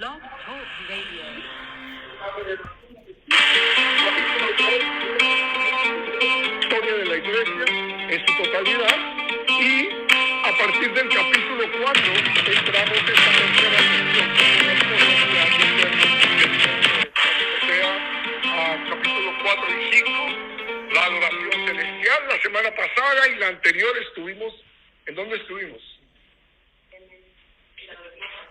Blog Talk Radio. Historia de la Iglesia en su totalidad, y a partir del capítulo 4 entramos en la tercera sección, o sea, capítulo 4 y 5, la adoración celestial. La semana pasada y la anterior ¿en dónde estuvimos?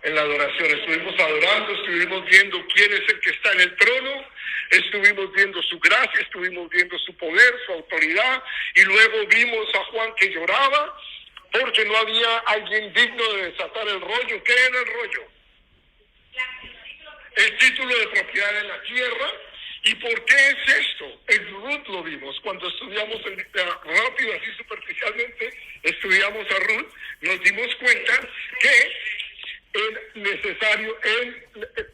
En la adoración. Estuvimos adorando, estuvimos viendo quién es el que está en el trono, estuvimos viendo su gracia, estuvimos viendo su poder, su autoridad, y luego vimos a Juan que lloraba porque no había alguien digno de desatar el rollo. ¿Qué era el rollo? El título de propiedad en la tierra. ¿Y por qué es esto? En Ruth lo vimos. Cuando estudiamos rápido, así superficialmente, estudiamos a Ruth, nos dimos cuenta que es necesario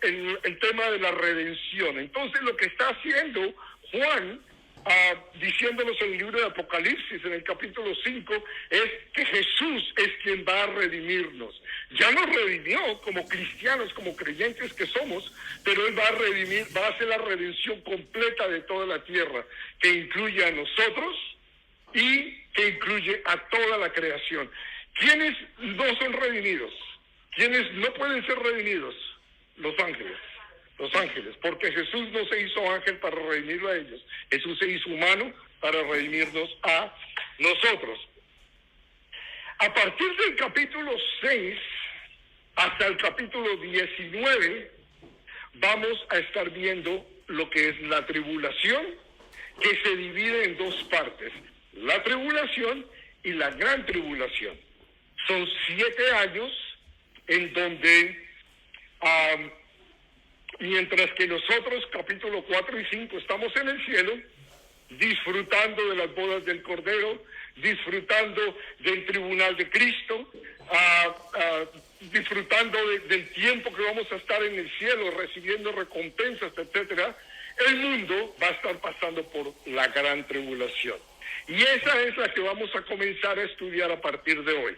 el tema de la redención. Entonces, lo que está haciendo Juan, diciéndonos en el libro de Apocalipsis, en el capítulo 5, es que Jesús es quien va a redimirnos. Ya nos redimió como cristianos, como creyentes que somos, pero Él va a redimir, va a hacer la redención completa de toda la tierra, que incluye a nosotros y que incluye a toda la creación. ¿Quiénes no son redimidos? ¿Quiénes no pueden ser redimidos? Los ángeles. Los ángeles, porque Jesús no se hizo ángel para redimirlo a ellos. Jesús se hizo humano para redimirnos a nosotros. A partir del capítulo 6 hasta el capítulo 19, vamos a estar viendo lo que es la tribulación, que se divide en dos partes: la tribulación y la gran tribulación. Son 7 años en donde, mientras que nosotros, capítulo 4 y 5, estamos en el cielo, disfrutando de las bodas del Cordero, disfrutando del tribunal de Cristo, disfrutando del tiempo que vamos a estar en el cielo, recibiendo recompensas, etcétera. El mundo va a estar pasando por la gran tribulación. Y esa es la que vamos a comenzar a estudiar a partir de hoy.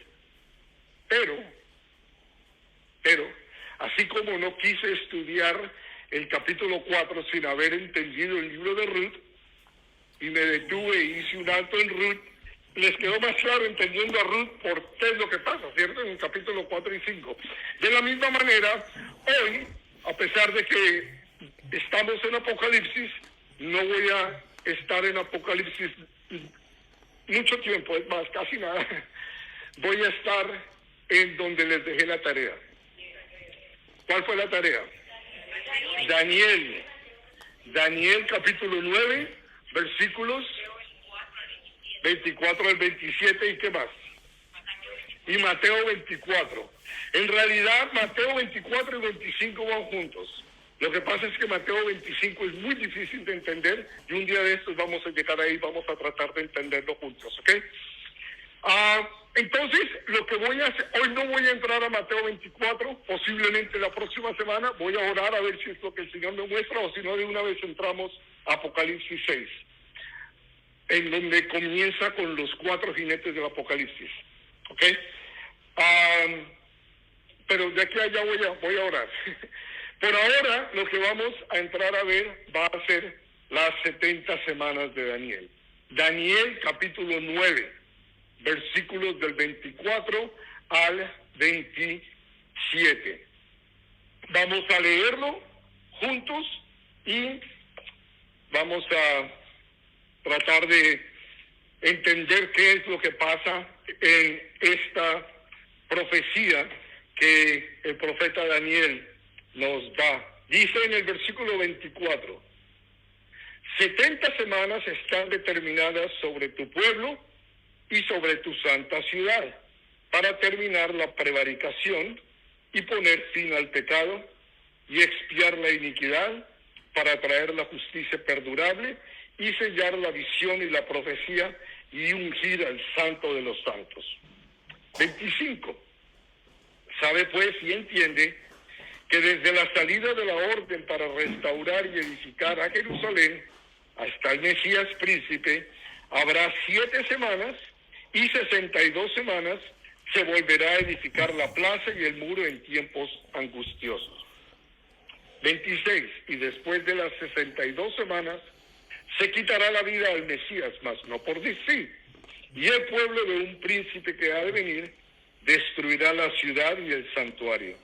Pero, así como no quise estudiar el capítulo 4 sin haber entendido el libro de Ruth, y me detuve e hice un alto en Ruth, les quedó más claro entendiendo a Ruth por qué es lo que pasa, ¿cierto? En el capítulo 4 y 5. De la misma manera, hoy, a pesar de que estamos en Apocalipsis, no voy a estar en Apocalipsis mucho tiempo, es más, casi nada. Voy a estar en donde les dejé la tarea. ¿Cuál fue la tarea? Daniel capítulo 9, versículos 24 al 27, ¿y qué más? Y Mateo 24. En realidad, Mateo 24 y 25 van juntos. Lo que pasa es que Mateo 25 es muy difícil de entender, y un día de estos vamos a llegar ahí, vamos a tratar de entenderlo juntos, ¿ok? Entonces, lo que voy a hacer, hoy no voy a entrar a Mateo 24, posiblemente la próxima semana voy a orar a ver si es lo que el Señor me muestra, o si no, de una vez entramos a Apocalipsis 6, en donde comienza con los 4 jinetes del Apocalipsis, ¿ok? Pero de aquí a allá voy a orar. Por ahora, lo que vamos a entrar a ver va a ser las 70 semanas de Daniel. Daniel capítulo 9. Versículos del 24 al 27. Vamos a leerlo juntos y vamos a tratar de entender qué es lo que pasa en esta profecía que el profeta Daniel nos da. Dice en el versículo 24: 70 semanas están determinadas sobre tu pueblo y sobre tu santa ciudad, para terminar la prevaricación y poner fin al pecado y expiar la iniquidad, para traer la justicia perdurable y sellar la visión y la profecía y ungir al santo de los santos. 25. Sabe pues y entiende que desde la salida de la orden para restaurar y edificar a Jerusalén hasta el Mesías príncipe habrá 7 semanas, y 62 semanas se volverá a edificar la plaza y el muro en tiempos angustiosos. 26. Y después de las 62 semanas se quitará la vida al Mesías, mas no por sí. Y el pueblo de un príncipe que ha de venir destruirá la ciudad y el santuario.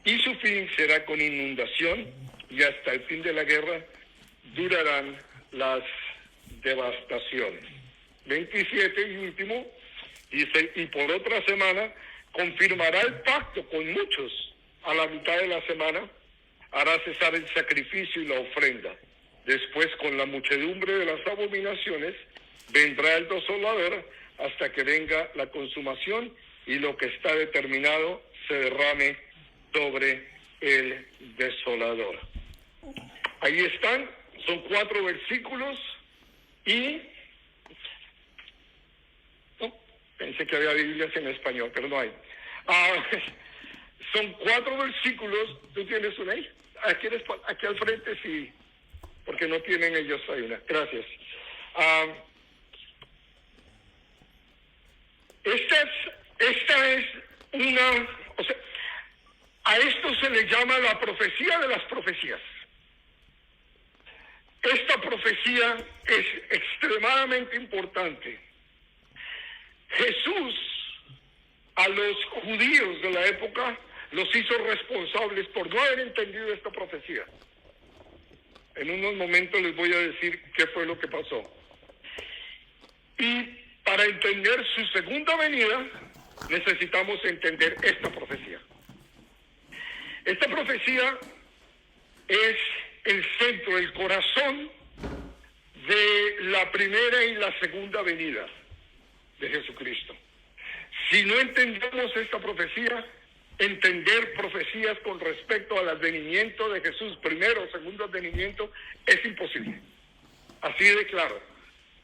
Y su fin será con inundación, y hasta el fin de la guerra durarán las devastaciones. 27 y último, dice, y por otra semana confirmará el pacto con muchos. A la mitad de la semana hará cesar el sacrificio y la ofrenda. Después, con la muchedumbre de las abominaciones, vendrá el desolador hasta que venga la consumación y lo que está determinado se derrame sobre el desolador. Ahí están, son 4 versículos y... pensé que había Biblias en español, pero no hay. Son 4 versículos. ¿Tú tienes una ahí? Aquí al frente sí, porque no tienen ellos ahí una. Gracias. Esta es una, o sea, a esto se le llama la profecía de las profecías. Esta profecía es extremadamente importante. Jesús a los judíos de la época los hizo responsables por no haber entendido esta profecía. En unos momentos les voy a decir qué fue lo que pasó. Y para entender su segunda venida, necesitamos entender esta profecía. Esta profecía es el centro, el corazón de la primera y la segunda venida de Jesucristo. Si no entendemos esta profecía, entender profecías con respecto al advenimiento de Jesús, primero o segundo advenimiento, es imposible. Así de claro,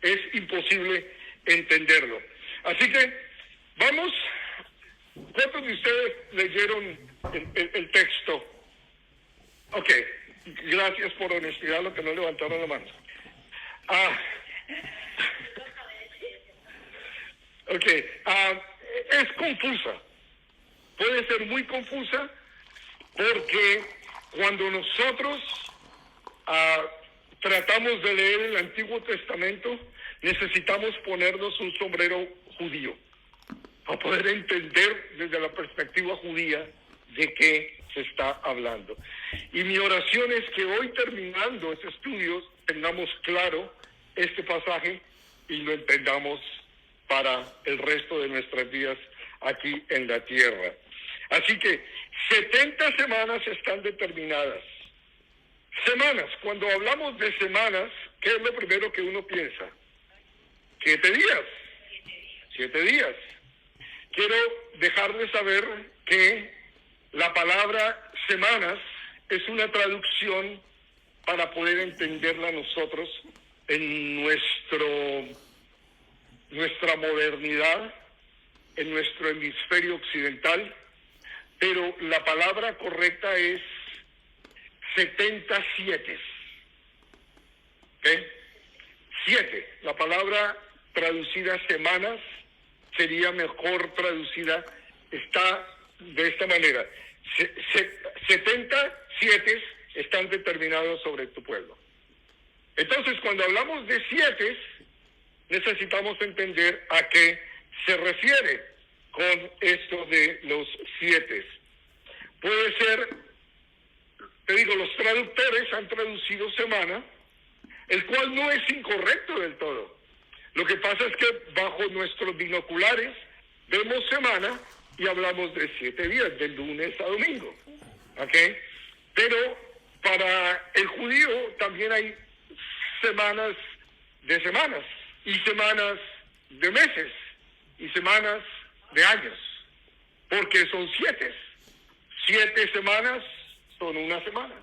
es imposible entenderlo. Así que vamos, ¿cuántos de ustedes leyeron el texto? Ok, gracias por honestidad, lo que no levantaron la mano. Ok, es confusa, puede ser muy confusa, porque cuando nosotros tratamos de leer el Antiguo Testamento, necesitamos ponernos un sombrero judío, para poder entender desde la perspectiva judía de qué se está hablando. Y mi oración es que hoy, terminando este estudio, tengamos claro este pasaje y lo entendamos para el resto de nuestras vidas aquí en la tierra. Así que 70 semanas están determinadas. Semanas, cuando hablamos de semanas, ¿qué es lo primero que uno piensa? 7 días. 7 días. Quiero dejarles saber que la palabra semanas es una traducción para poder entenderla nosotros en nuestra modernidad, en nuestro hemisferio occidental, pero la palabra correcta es 77. ¿Ok? 7. La palabra traducida semanas sería mejor traducida, está de esta manera: 77 están determinados sobre tu pueblo. Entonces, cuando hablamos de 7, necesitamos entender a qué se refiere con esto de los 7. Puede ser, te digo, los traductores han traducido semana, el cual no es incorrecto del todo. Lo que pasa es que bajo nuestros binoculares vemos semana y hablamos de 7 días, de lunes a domingo. ¿Ok? Pero para el judío también hay semanas de semanas, y semanas de meses, y semanas de años, porque son 7. 7 semanas son una semana,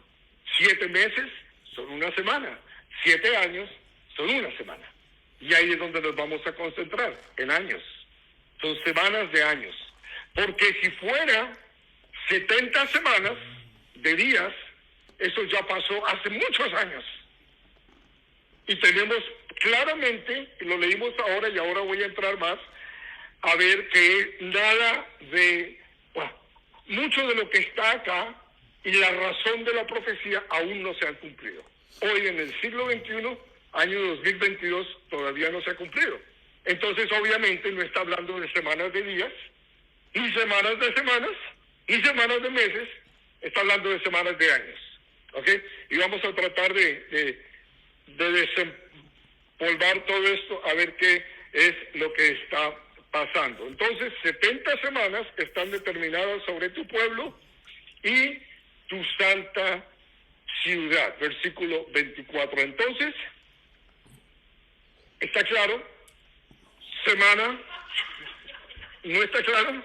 7 meses son una semana, 7 años son una semana. Y ahí es donde nos vamos a concentrar, en años. Son semanas de años. Porque si fuera 70 semanas de días, eso ya pasó hace muchos años. Y tenemos claramente, lo leímos ahora y ahora voy a entrar más, a ver que nada de, bueno, mucho de lo que está acá y la razón de la profecía aún no se han cumplido. Hoy en el siglo XXI, año 2022, todavía no se ha cumplido. Entonces, obviamente, no está hablando de semanas de días, ni semanas de semanas, ni semanas de meses, está hablando de semanas de años. ¿Ok? Y vamos a tratar de desempolvar todo esto a ver qué es lo que está pasando. Entonces, 70 semanas están determinadas sobre tu pueblo y tu santa ciudad. Versículo 24. Entonces, ¿está claro? Semana, ¿no está claro?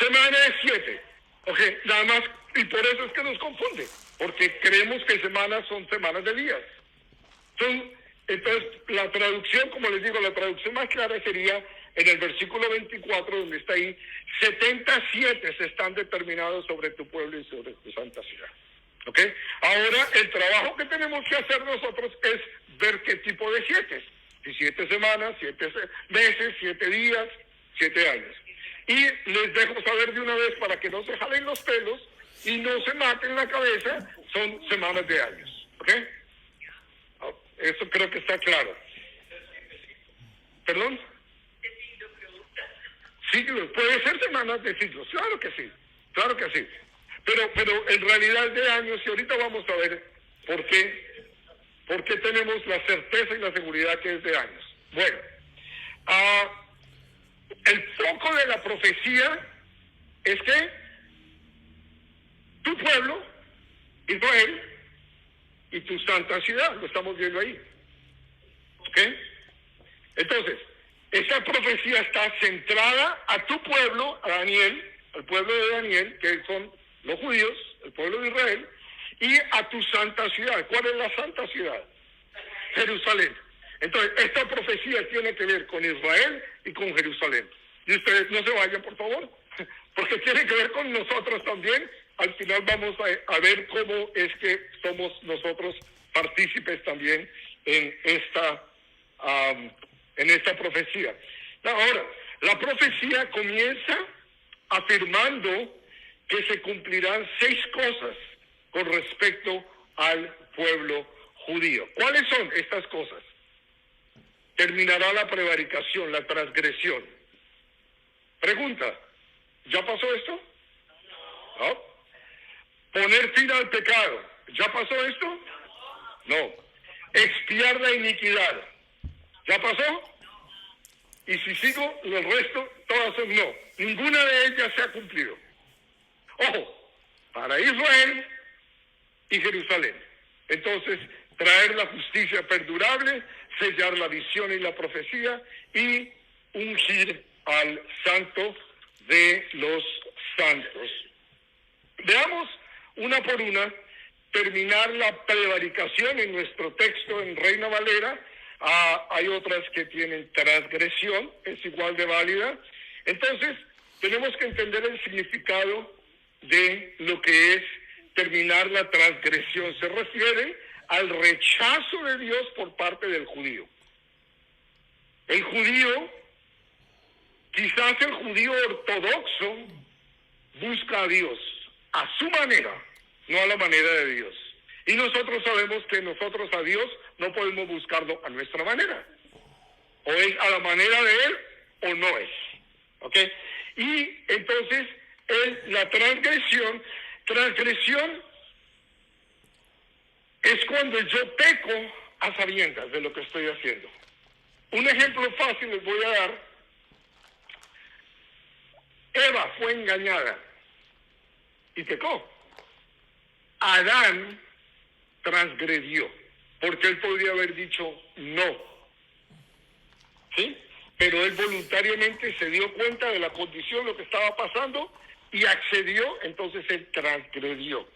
Semana es 7. Ok, nada más, y por eso es que nos confunde, porque creemos que semanas son semanas de días. Entonces, la traducción, como les digo, la traducción más clara sería en el versículo 24, donde está ahí, 77 están determinados sobre tu pueblo y sobre tu santa ciudad. ¿Ok? Ahora, el trabajo que tenemos que hacer nosotros es ver qué tipo de 7. Si 7 semanas, 7 meses, 7 días, 7 años. Y les dejo saber de una vez para que no se jalen los pelos y no se maten la cabeza, son semanas de años. ¿Ok? Eso creo que está claro. ¿Perdón? Siglos, puede ser semanas de siglos, claro que sí, claro que sí. Pero en realidad de años, y ahorita vamos a ver por qué tenemos la certeza y la seguridad que es de años. Bueno, el foco de la profecía es que tu pueblo, Israel, y tu santa ciudad, lo estamos viendo ahí. ¿Ok? Entonces, esa profecía está centrada a tu pueblo, a Daniel, al pueblo de Daniel, que son los judíos, el pueblo de Israel, y a tu santa ciudad. ¿Cuál es la santa ciudad? Jerusalén. Entonces, esta profecía tiene que ver con Israel y con Jerusalén. Y ustedes no se vayan, por favor, porque tiene que ver con nosotros también. Al final vamos a ver cómo es que somos nosotros partícipes también en esta profecía. Ahora, la profecía comienza afirmando que se cumplirán 6 cosas con respecto al pueblo judío. ¿Cuáles son estas cosas? Terminará la prevaricación, la transgresión. Pregunta, ¿ya pasó esto? No. Poner fin al pecado, ¿ya pasó esto? No. Expiar la iniquidad, ¿ya pasó? Y si sigo, el resto, todas son no. Ninguna de ellas se ha cumplido. Ojo, para Israel y Jerusalén. Entonces, traer la justicia perdurable, sellar la visión y la profecía y ungir al santo de los santos. Veamos una por una, terminar la prevaricación en nuestro texto en Reina Valera. Hay otras que tienen transgresión, es igual de válida. Entonces, tenemos que entender el significado de lo que es terminar la transgresión. Se refiere al rechazo de Dios por parte del judío. El judío, quizás el judío ortodoxo, busca a Dios a su manera, no a la manera de Dios. Y nosotros sabemos que nosotros a Dios no podemos buscarlo a nuestra manera. O es a la manera de Él o no es. ¿Ok? Y entonces, la transgresión es cuando yo peco a sabiendas de lo que estoy haciendo. Un ejemplo fácil les voy a dar. Eva fue engañada y pecó. Adán transgredió, porque él podría haber dicho no. ¿Sí? Pero él voluntariamente se dio cuenta de la condición, lo que estaba pasando, y accedió, entonces él transgredió.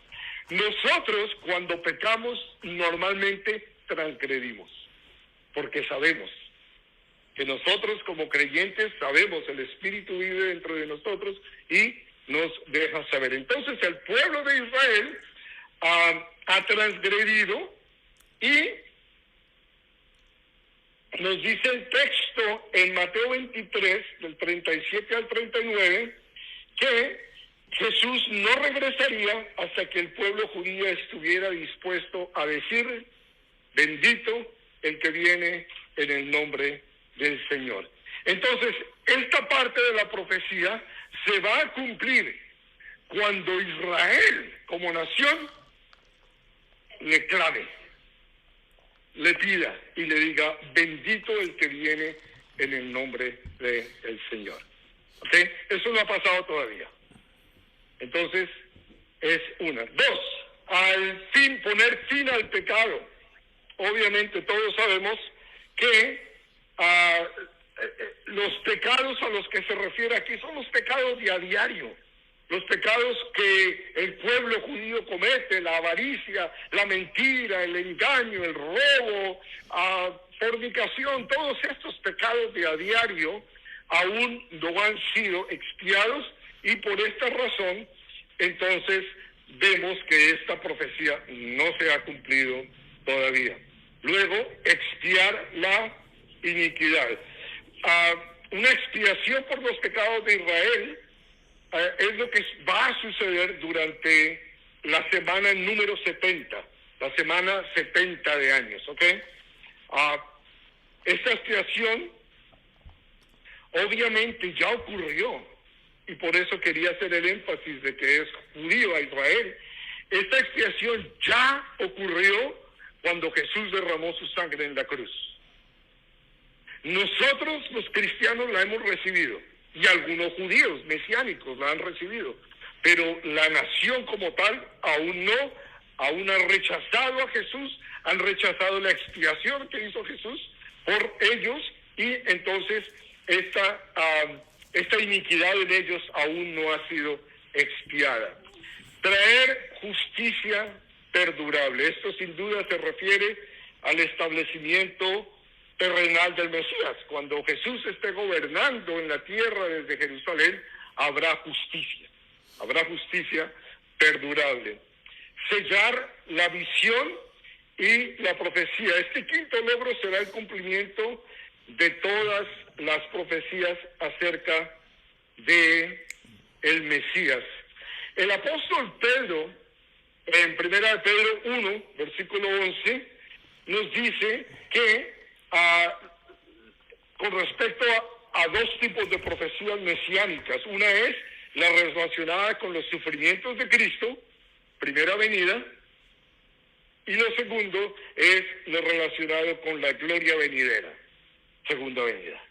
Nosotros, cuando pecamos, normalmente transgredimos, porque sabemos que nosotros como creyentes sabemos, el Espíritu vive dentro de nosotros y nos deja saber. Entonces el pueblo de Israel ha transgredido y nos dice el texto en Mateo 23, del 37 al 39, que Jesús no regresaría hasta que el pueblo judío estuviera dispuesto a decir: bendito el que viene en el nombre del Señor. Entonces, esta parte de la profecía se va a cumplir cuando Israel, como nación, le clame, le pida y le diga: bendito el que viene en el nombre del Señor. ¿Ok? Eso no ha pasado todavía. Entonces, es una. Dos, al fin, poner fin al pecado. Obviamente todos sabemos que los pecados a los que se refiere aquí son los pecados de a diario. Los pecados que el pueblo judío comete: la avaricia, la mentira, el engaño, el robo, fornicación. Todos estos pecados de a diario aún no han sido expiados, y por esta razón entonces vemos que esta profecía no se ha cumplido todavía. Luego, expiar la iniquidad. Una expiación por los pecados de Israel es lo que va a suceder durante la semana número 70, la semana 70 de años, ¿ok? Esta expiación obviamente ya ocurrió, y por eso quería hacer el énfasis de que es judío a Israel. Esta expiación ya ocurrió cuando Jesús derramó su sangre en la cruz. Nosotros los cristianos la hemos recibido, y algunos judíos mesiánicos la han recibido, pero la nación como tal aún no, aún han rechazado a Jesús, han rechazado la expiación que hizo Jesús por ellos, y entonces esta iniquidad en ellos aún no ha sido expiada. Traer justicia perdurable. Esto sin duda se refiere al establecimiento terrenal del Mesías. Cuando Jesús esté gobernando en la tierra desde Jerusalén, habrá justicia perdurable. Sellar la visión y la profecía. Este quinto logro será el cumplimiento de todas las profecías acerca de el Mesías. El apóstol Pedro, en 1 Pedro 1, versículo 11, nos dice que con respecto a dos tipos de profecías mesiánicas: una es la relacionada con los sufrimientos de Cristo, primera venida, y lo segundo es lo relacionado con la gloria venidera, segunda venida.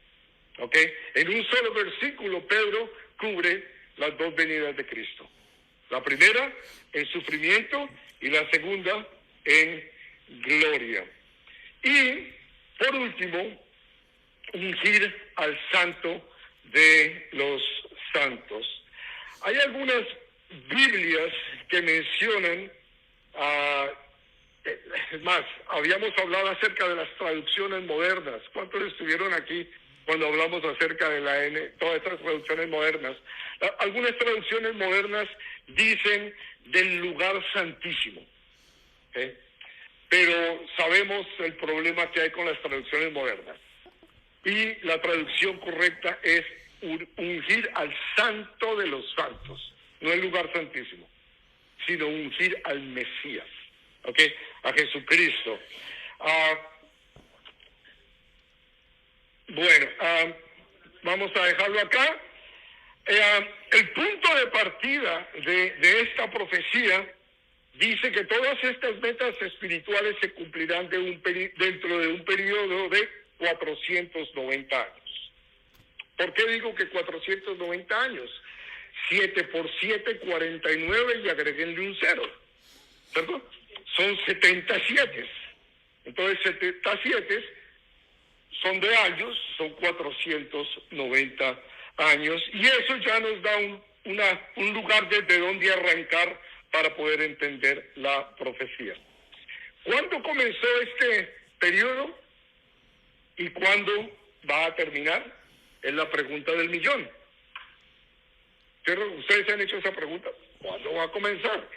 ¿Ok? En un solo versículo Pedro cubre las dos venidas de Cristo: la primera en sufrimiento y la segunda en gloria. Y por último, ungir al santo de los santos. Hay algunas Biblias que mencionan, es más, habíamos hablado acerca de las traducciones modernas. ¿Cuántos estuvieron aquí cuando hablamos acerca de todas estas traducciones modernas? Algunas traducciones modernas dicen del lugar santísimo, ¿okay? Pero sabemos el problema que hay con las traducciones modernas. Y la traducción correcta es ungir al santo de los santos, no el lugar santísimo, sino ungir al Mesías, ¿ok? A Jesucristo. Vamos a dejarlo acá. El punto de partida de esta profecía dice que todas estas metas espirituales se cumplirán dentro de un periodo de 490 años. ¿Por qué digo que 490 años? 7 por 7, 49, y agréguenle un 0, ¿cierto? Son 77. Entonces 77 son de años, son 490 años, y eso ya nos da un lugar desde donde arrancar para poder entender la profecía. ¿Cuándo comenzó este periodo y cuándo va a terminar? Es la pregunta del millón. ¿Ustedes se han hecho esa pregunta? ¿Cuándo va a comenzar?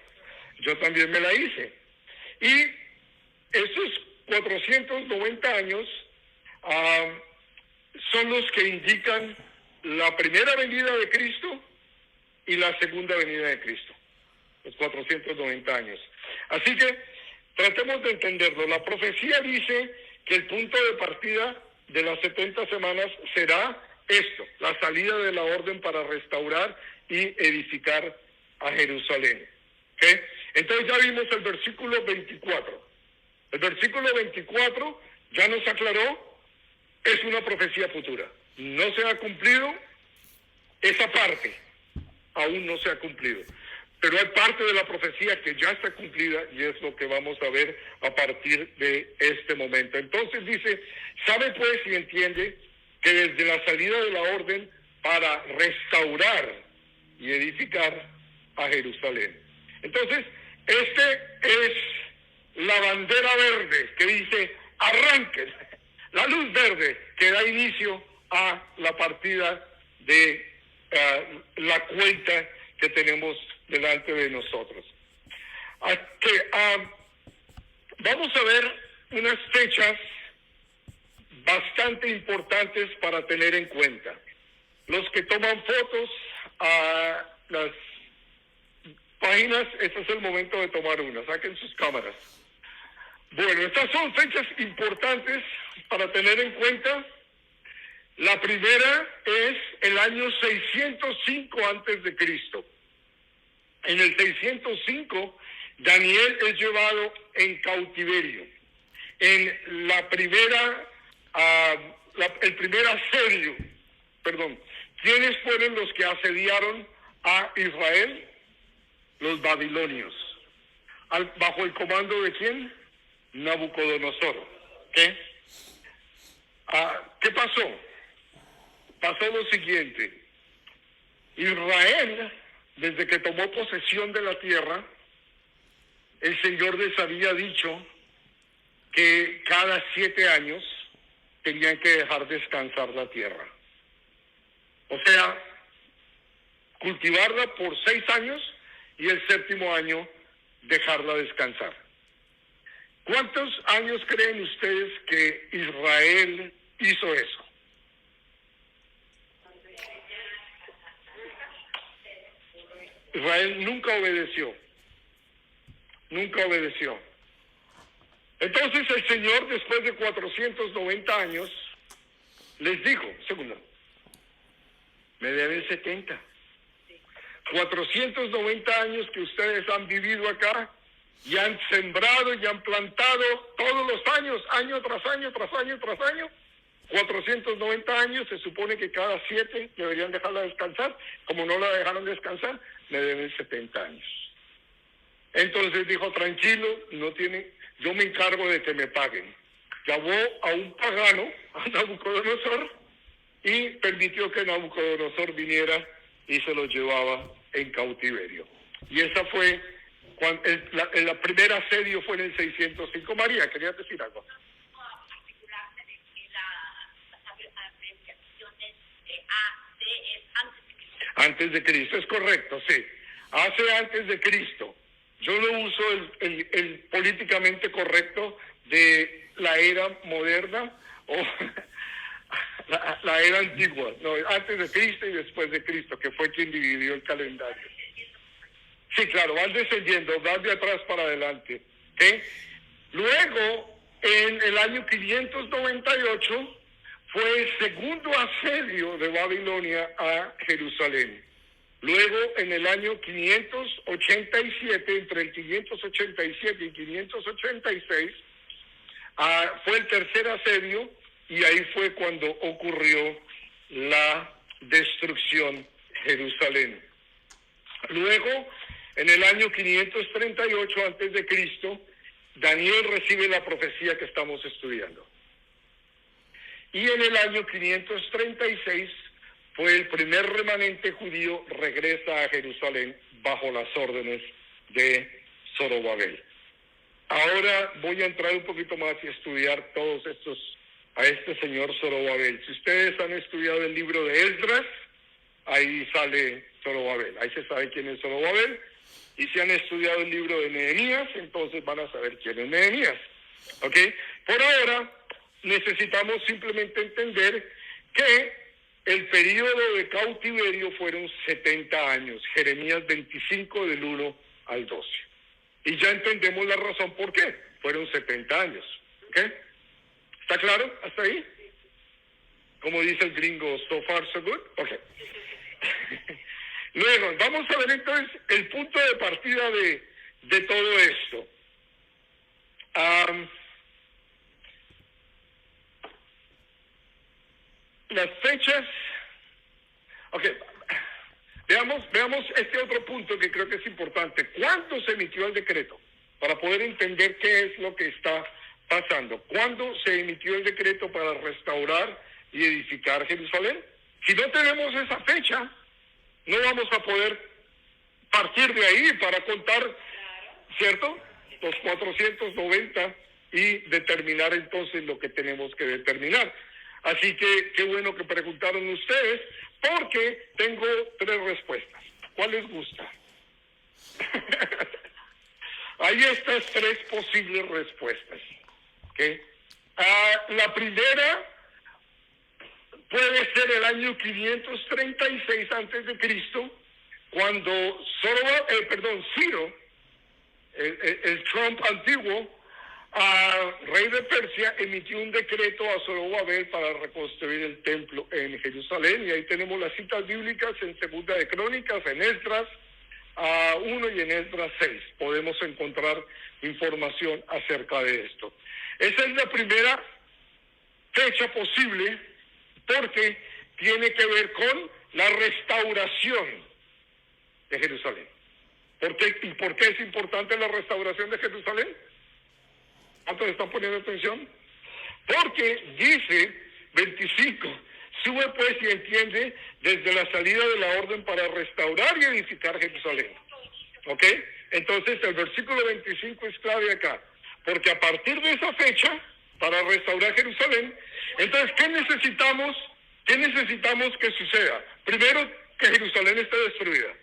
Yo también me la hice. Y esos 490 años ah, son los que indican la primera venida de Cristo y la segunda venida de Cristo, los 490 años. Así que tratemos de entenderlo. La profecía dice que el punto de partida de las 70 semanas será esto, la salida de la orden para restaurar y edificar a Jerusalén. ¿Okay? Entonces ya vimos el versículo 24. El versículo 24 ya nos aclaró, es una profecía futura. No se ha cumplido esa parte, aún no se ha cumplido. Pero hay parte de la profecía que ya está cumplida y es lo que vamos a ver a partir de este momento. Entonces dice, sabe pues y entiende que desde la salida de la orden para restaurar y edificar a Jerusalén. Entonces, este es la bandera verde que dice, arranquen, la luz verde que da inicio a la partida de la cuenta que tenemos delante de nosotros. Vamos a ver unas fechas bastante importantes para tener en cuenta. Los que toman fotos a las páginas, este es el momento de tomar una, saquen sus cámaras. Bueno, estas son fechas importantes para tener en cuenta. La primera es el año 605 antes de Cristo. En el 605, Daniel es llevado en cautiverio. En la primera, el primer asedio, ¿quiénes fueron los que asediaron a Israel? Los babilonios. ¿Bajo el comando de quién? Nabucodonosor. ¿Qué pasó? Pasó lo siguiente. Israel, desde que tomó posesión de la tierra, el Señor les había dicho que cada 7 años tenían que dejar descansar la tierra. O sea, cultivarla por 6 años y el 7º año dejarla descansar. ¿Cuántos años creen ustedes que Israel hizo eso? Israel nunca obedeció. Nunca obedeció. Entonces el Señor, después de 490 años, les dijo, me deben 70. 490 años que ustedes han vivido acá, y han sembrado y han plantado todos los años, año tras año, tras año, tras año. 490 años, se supone que cada 7 deberían dejarla descansar. Como no la dejaron descansar, me deben 70 años. Entonces dijo, tranquilo, yo me encargo de que me paguen. Llamó a un pagano, a Nabucodonosor, y permitió que Nabucodonosor viniera y se lo llevaba en cautiverio. Y esa fue, el primer asedio fue en el 605. María, ¿querías decir algo? Antes de Cristo, es correcto, sí. Hace antes de Cristo. Yo no uso el políticamente correcto de la era moderna o la era antigua. No, antes de Cristo y después de Cristo, que fue quien dividió el calendario. Sí, claro, van descendiendo, van de atrás para adelante. ¿Okay? Luego, en el año 598, fue el segundo asedio de Babilonia a Jerusalén. Luego, en el año 587, entre el 587 y 586, fue el tercer asedio, y ahí fue cuando ocurrió la destrucción de Jerusalén. Luego, en el año 538 antes de Cristo, Daniel recibe la profecía que estamos estudiando. Y en el año 536 fue el primer remanente judío regresa a Jerusalén bajo las órdenes de Zorobabel. Ahora voy a entrar un poquito más y estudiar todos estos, a este señor Zorobabel. Si ustedes han estudiado el libro de Esdras, ahí sale Zorobabel, ahí se sabe quién es Zorobabel. Y si han estudiado el libro de Nehemías, entonces van a saber quién es Nehemías. ¿Ok? Por ahora, necesitamos simplemente entender que el periodo de cautiverio fueron 70 años, Jeremías 25 del 1 al 12. Y ya entendemos la razón por qué, fueron 70 años. ¿Ok? ¿Está claro hasta ahí? Como dice el gringo, so far so good. Ok. Luego, vamos a ver entonces el punto de partida de todo esto. Las fechas. Ok, veamos este otro punto que creo que es importante. ¿Cuándo se emitió el decreto? Para poder entender qué es lo que está pasando. ¿Cuándo se emitió el decreto para restaurar y edificar Jerusalén? Si no tenemos esa fecha, no vamos a poder partir de ahí para contar, ¿cierto?, los 490 y determinar entonces lo que tenemos que determinar. Así que qué bueno que preguntaron ustedes, porque tengo 3 respuestas. ¿Cuál les gusta? Hay estas 3 posibles respuestas. ¿Okay? La primera puede ser el año 536 antes de Cristo, cuando Ciro, el Trump antiguo, rey de Persia, emitió un decreto a Zorobabel para reconstruir el templo en Jerusalén, y ahí tenemos las citas bíblicas en Segunda de Crónicas, en Esdras 1 y en Esdras 6. Podemos encontrar información acerca de esto. Esa es la primera fecha posible, porque tiene que ver con la restauración de Jerusalén. ¿Por qué es importante la restauración de Jerusalén? ¿Cuántos están poniendo atención? Porque dice 25, sube pues y entiende desde la salida de la orden para restaurar y edificar Jerusalén. ¿Ok? Entonces el versículo 25 es clave acá, porque a partir de esa fecha, para restaurar Jerusalén, entonces, ¿qué necesitamos que suceda? Primero, que Jerusalén esté destruida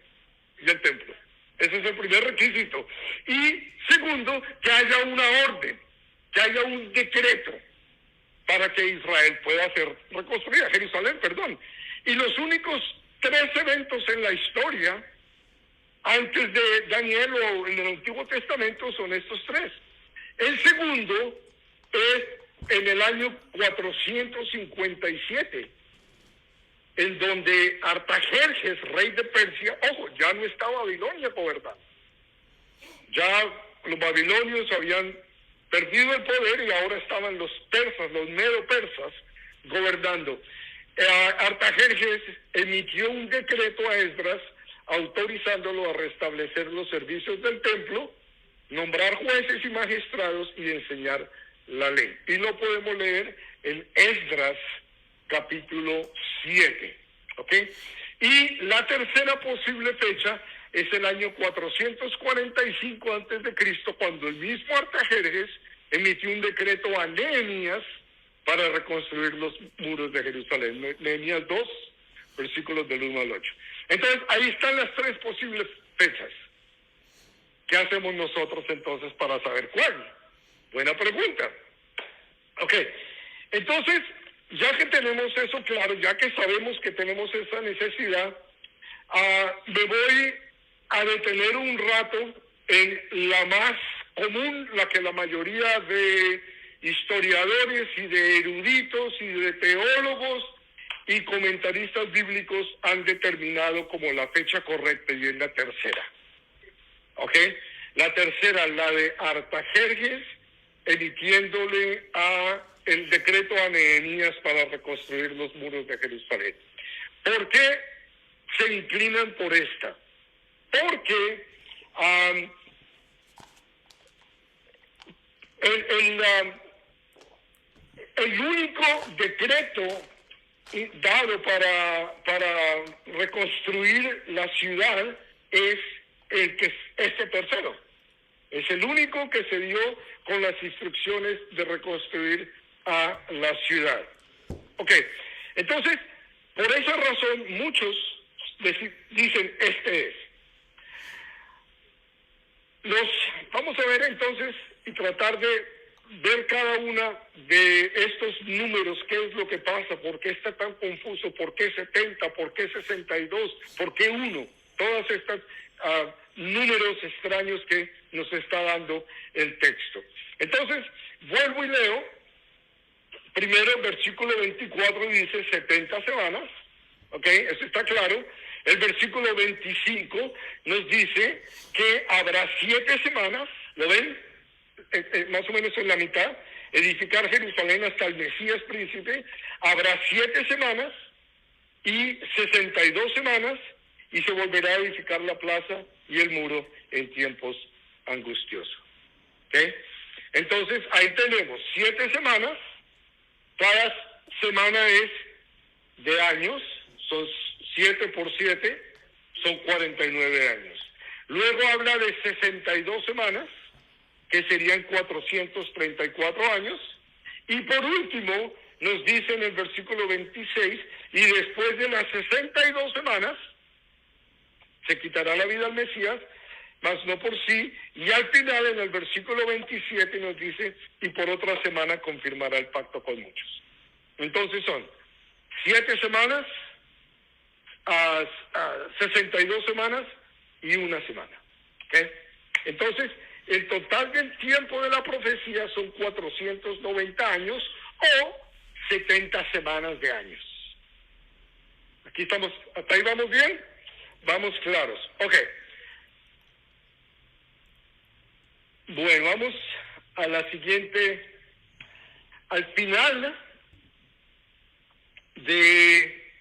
y el templo. Ese es el primer requisito. Y segundo, que haya una orden, que haya un decreto para que Israel pueda ser reconstruida, Jerusalén, perdón. Y los únicos 3 eventos en la historia, antes de Daniel o en el Antiguo Testamento, son estos 3. El segundo es en el año 457, en donde Artajerjes, rey de Persia, ojo, ya no está Babilonia gobernando. Ya los babilonios habían perdido el poder y ahora estaban los persas, los medo-persas, gobernando. Artajerjes emitió un decreto a Esdras autorizándolo a restablecer los servicios del templo, nombrar jueces y magistrados y enseñar la ley. Y lo podemos leer en Esdras capítulo 7. ¿Ok? Y la tercera posible fecha es el año 445 antes de Cristo, cuando el mismo Artajerjes emitió un decreto a Nehemías para reconstruir los muros de Jerusalén. Nehemías 2, versículos del 1 al 8. Entonces, ahí están las 3 posibles fechas. ¿Qué hacemos nosotros entonces para saber cuál? Buena pregunta. Ok, entonces, ya que tenemos eso claro, ya que sabemos que tenemos esa necesidad, me voy a detener un rato en la más común, la que la mayoría de historiadores y de eruditos y de teólogos y comentaristas bíblicos han determinado como la fecha correcta, y es la tercera. ¿Ok? La tercera, la de Artajerjes, emitiéndole el decreto a Nehemías para reconstruir los muros de Jerusalén. ¿Por qué se inclinan por esta? Porque el único decreto dado para reconstruir la ciudad es este tercero. Es el único que se dio con las instrucciones de reconstruir a la ciudad. Ok, entonces, por esa razón, muchos dicen, este es. Vamos a ver entonces y tratar de ver cada una de estos números, qué es lo que pasa, por qué está tan confuso, por qué 70, por qué 62, por qué 1, todas estas números extraños que nos está dando el texto. Entonces, vuelvo y leo. Primero el versículo 24 dice 70 semanas, ¿ok? Eso está claro. El versículo 25 nos dice que habrá 7 semanas, ¿lo ven? Más o menos en la mitad, edificar Jerusalén hasta el Mesías príncipe, habrá 7 semanas y 62 semanas, y se volverá a edificar la plaza y el muro en tiempos angustiosos. ¿Okay? Entonces, ahí tenemos 7 semanas, cada semana es de años, son 7 por 7, son 49 años. Luego habla de 62 semanas, que serían 434 años, y por último nos dice en el versículo 26, y después de las 62 semanas, se quitará la vida al Mesías, mas no por sí, y al final en el versículo 27 nos dice, y por otra semana confirmará el pacto con muchos. Entonces son 7 semanas, 62 semanas y 1 semana. ¿Okay? Entonces, el total del tiempo de la profecía son 490 años o 70 semanas de años. Aquí estamos, ¿hasta ahí vamos bien? Vamos claros. Ok. Bueno, vamos a la siguiente. Al final de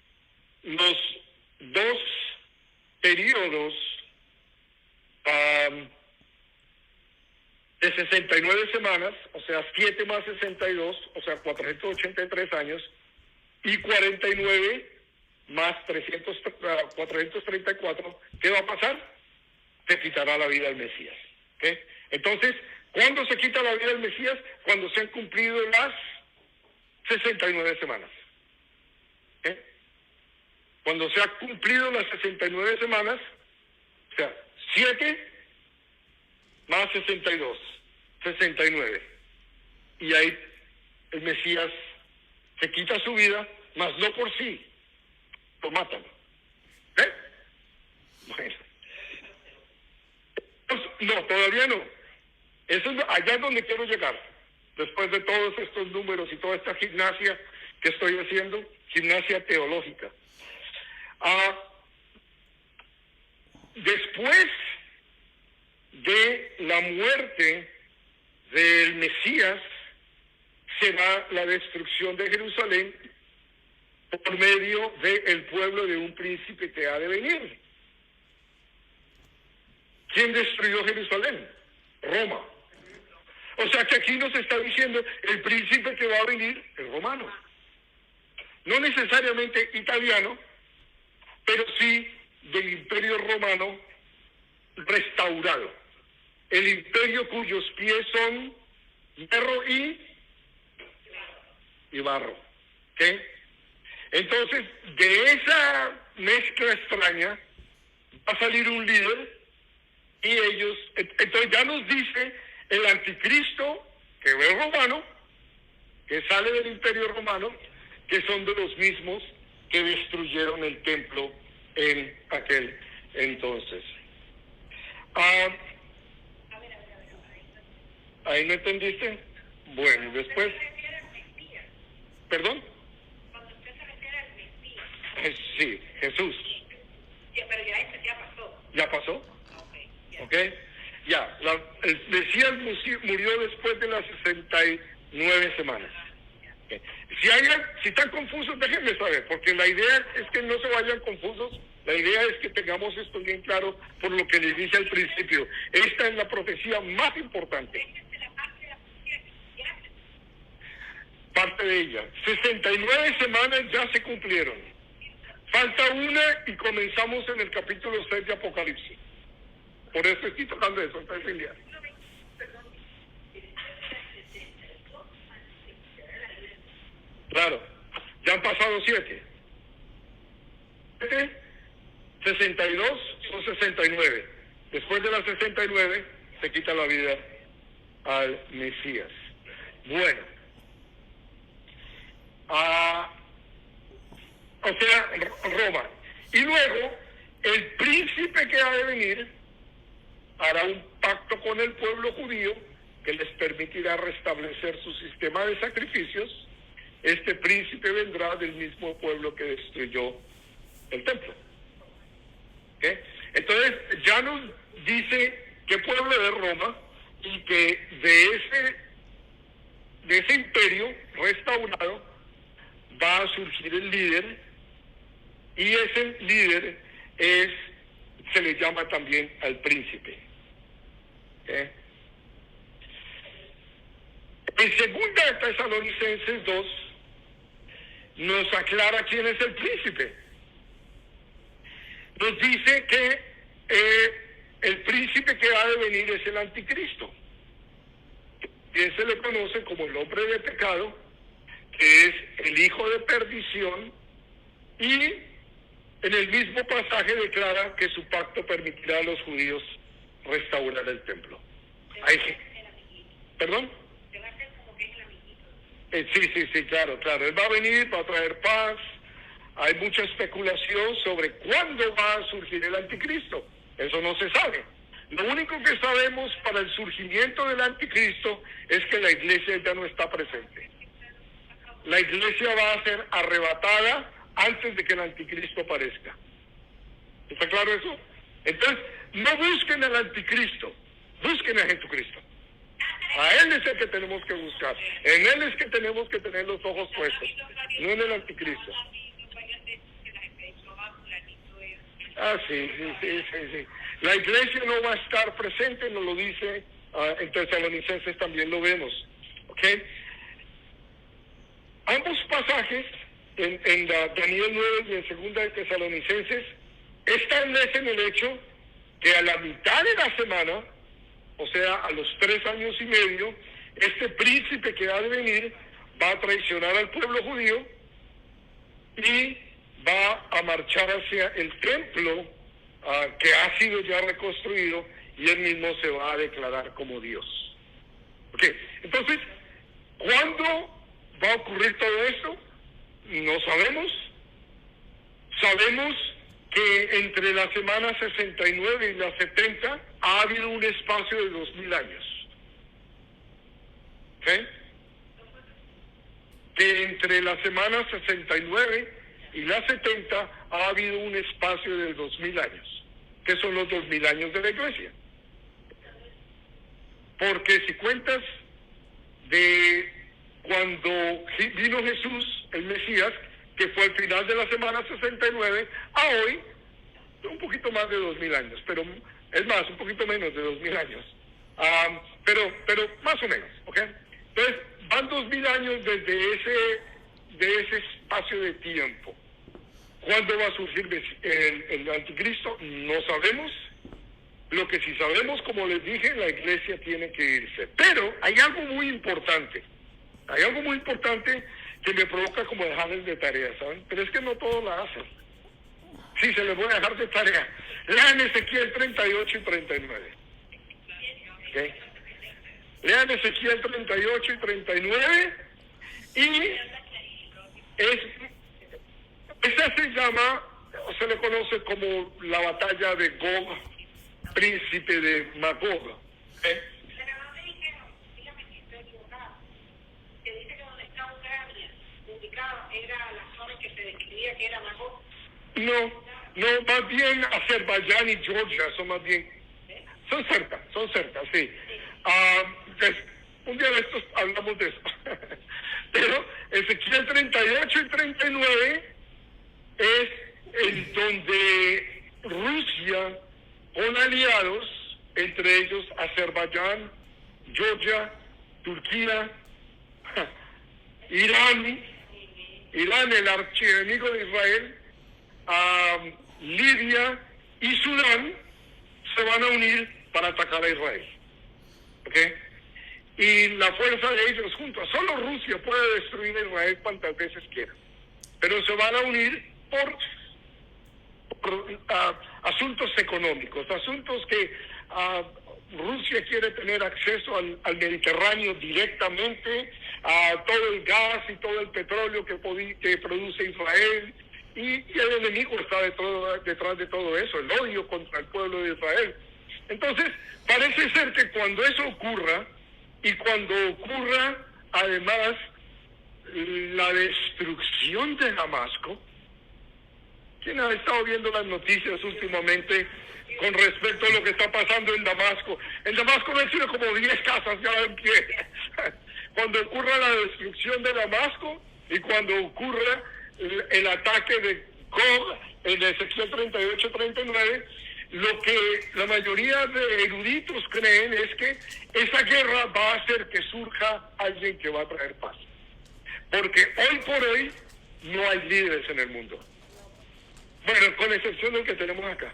los 2 periodos de 69 semanas, o sea, 7 más 62, o sea, 483 años, y 49 más 434, ¿qué va a pasar? Se quitará la vida al Mesías. ¿Okay? Entonces, ¿cuándo se quita la vida al Mesías? Cuando se han cumplido las 69 semanas. ¿Okay? Cuando se han cumplido las 69 semanas, o sea, 7 más 62, 69. Y ahí el Mesías se quita su vida, mas no por sí, lo matan. ¿Eh? Bueno. No, todavía no. Eso es allá es donde quiero llegar. Después de todos estos números y toda esta gimnasia que estoy haciendo, gimnasia teológica. Después de la muerte del Mesías, será la destrucción de Jerusalén por medio del pueblo de un príncipe que ha de venir. ¿Quién destruyó Jerusalén? Roma. O sea que aquí nos está diciendo el príncipe que va a venir es romano. No necesariamente italiano, pero sí del imperio romano restaurado. El imperio cuyos pies son hierro y barro. ¿Okay? Entonces, de esa mezcla extraña va a salir un líder y ellos, entonces ya nos dice el anticristo, que es romano, que sale del imperio romano, que son de los mismos que destruyeron el templo en aquel entonces. ¿Ahí no entendiste? Bueno, después... ¿Perdón? Cuando usted se refiere al Mesías. Sí, Jesús. Pero ya pasó. ¿Ya pasó? Ok. Ya, el Mesías murió después de las 69 semanas. Okay. Si están confusos, déjenme saber, porque la idea es que no se vayan confusos. La idea es que tengamos esto bien claro por lo que les dije al principio. Esta es la profecía más importante. Parte de ella. 69 semanas ya se cumplieron. Falta una y comenzamos en el capítulo 6 de Apocalipsis. Por eso estoy tocando eso, está familiar. Claro, ya han pasado 7. 62 son 69. Después de las 69 se quita la vida al Mesías. Bueno, o sea, Roma. Y luego, el príncipe que ha de venir hará un pacto con el pueblo judío que les permitirá restablecer su sistema de sacrificios. Este príncipe vendrá del mismo pueblo que destruyó el templo. ¿Okay? Entonces, ya nos dice qué pueblo es Roma y que de ese imperio restaurado va a surgir el líder, y ese líder se le llama también al príncipe. ¿Okay? En 2 Tesalonicenses 2 nos aclara quién es el príncipe. Nos dice que el príncipe que ha de venir es el anticristo. Y se le conoce como el hombre de pecado, que es el hijo de perdición, y en el mismo pasaje declara que su pacto permitirá a los judíos restaurar el templo. ¿Perdón? Sí, claro. Él va a venir, va a traer paz. Hay mucha especulación sobre cuándo va a surgir el anticristo. Eso no se sabe. Lo único que sabemos para el surgimiento del anticristo es que la iglesia ya no está presente. La iglesia va a ser arrebatada antes de que el anticristo aparezca. ¿Está claro eso? Entonces, no busquen al anticristo, busquen a Jesucristo. A Él es el que tenemos que buscar. En Él es que tenemos que tener los ojos puestos, no en el anticristo. Sí. La iglesia no va a estar presente, nos lo dice en Tesalonicenses, también lo vemos. ¿Okay? Ambos pasajes, en Daniel 9 y en 2 de Tesalonicenses, establecen el hecho que a la mitad de la semana, o sea, a los 3 años y medio, este príncipe que ha de venir va a traicionar al pueblo judío y va a marchar hacia el templo que ha sido ya reconstruido, y él mismo se va a declarar como Dios. Okay. Entonces, ¿cuándo va a ocurrir todo esto? No sabemos. Sabemos que entre la semana 69 y la 70 ha habido un espacio de 2000 años. ¿Okay? Que entre la semana 69 y la 70 ha habido un espacio de 2000 años, que son los 2000 años de la iglesia. Porque si cuentas de cuando vino Jesús, el Mesías, que fue al final de la semana 69, a hoy, un poquito más de 2000 años, pero es más, un poquito menos de 2000 años. Pero más o menos, ¿ok? Entonces, van 2000 años desde ese espacio de tiempo. ¿Cuándo va a surgir el anticristo? No sabemos. Lo que sí sabemos, como les dije, la iglesia tiene que irse. Pero hay algo muy importante. Hay algo muy importante que me provoca como dejarles de tarea, ¿saben? Pero es que no todos la hacen. Sí, se les voy a dejar de tarea. Lean Ezequiel 38 y 39. ¿Okay? Lean Ezequiel 38 y 39. Y esa se llama, o se le conoce como la batalla de Gog, príncipe de Magog. ¿Eh? Pero no me dijeron, dígame si estoy equivocado, que dice que donde está Ucrania ubicado era la zona que se describía que era Magog. No, más bien Azerbaiyán y Georgia son más bien, son cerca, sí. Un día de estos hablamos de eso. Pero Ezequiel 38 y 39 es en donde Rusia con aliados, entre ellos Azerbaiyán, Georgia, Turquía, Irán, el archienemigo de Israel, Libia y Sudán, se van a unir para atacar a Israel. ¿Okay? Y la fuerza de ellos juntos, solo Rusia puede destruir a Israel cuantas veces quiera, pero se van a unir por asuntos económicos, asuntos que Rusia quiere tener acceso al Mediterráneo directamente, a todo el gas y todo el petróleo que produce Israel, y el enemigo está detrás de todo eso, el odio contra el pueblo de Israel. Entonces, parece ser que cuando eso ocurra, y cuando ocurra además la destrucción de Damasco, ¿quién ha estado viendo las noticias últimamente con respecto a lo que está pasando en Damasco? En Damasco no han sido como 10 casas ya en pie. Cuando ocurra la destrucción de Damasco y cuando ocurra el ataque de Gog en Ezequiel 38-39, lo que la mayoría de eruditos creen es que esa guerra va a hacer que surja alguien que va a traer paz. Porque hoy por hoy no hay líderes en el mundo. Bueno, con excepción del que tenemos acá.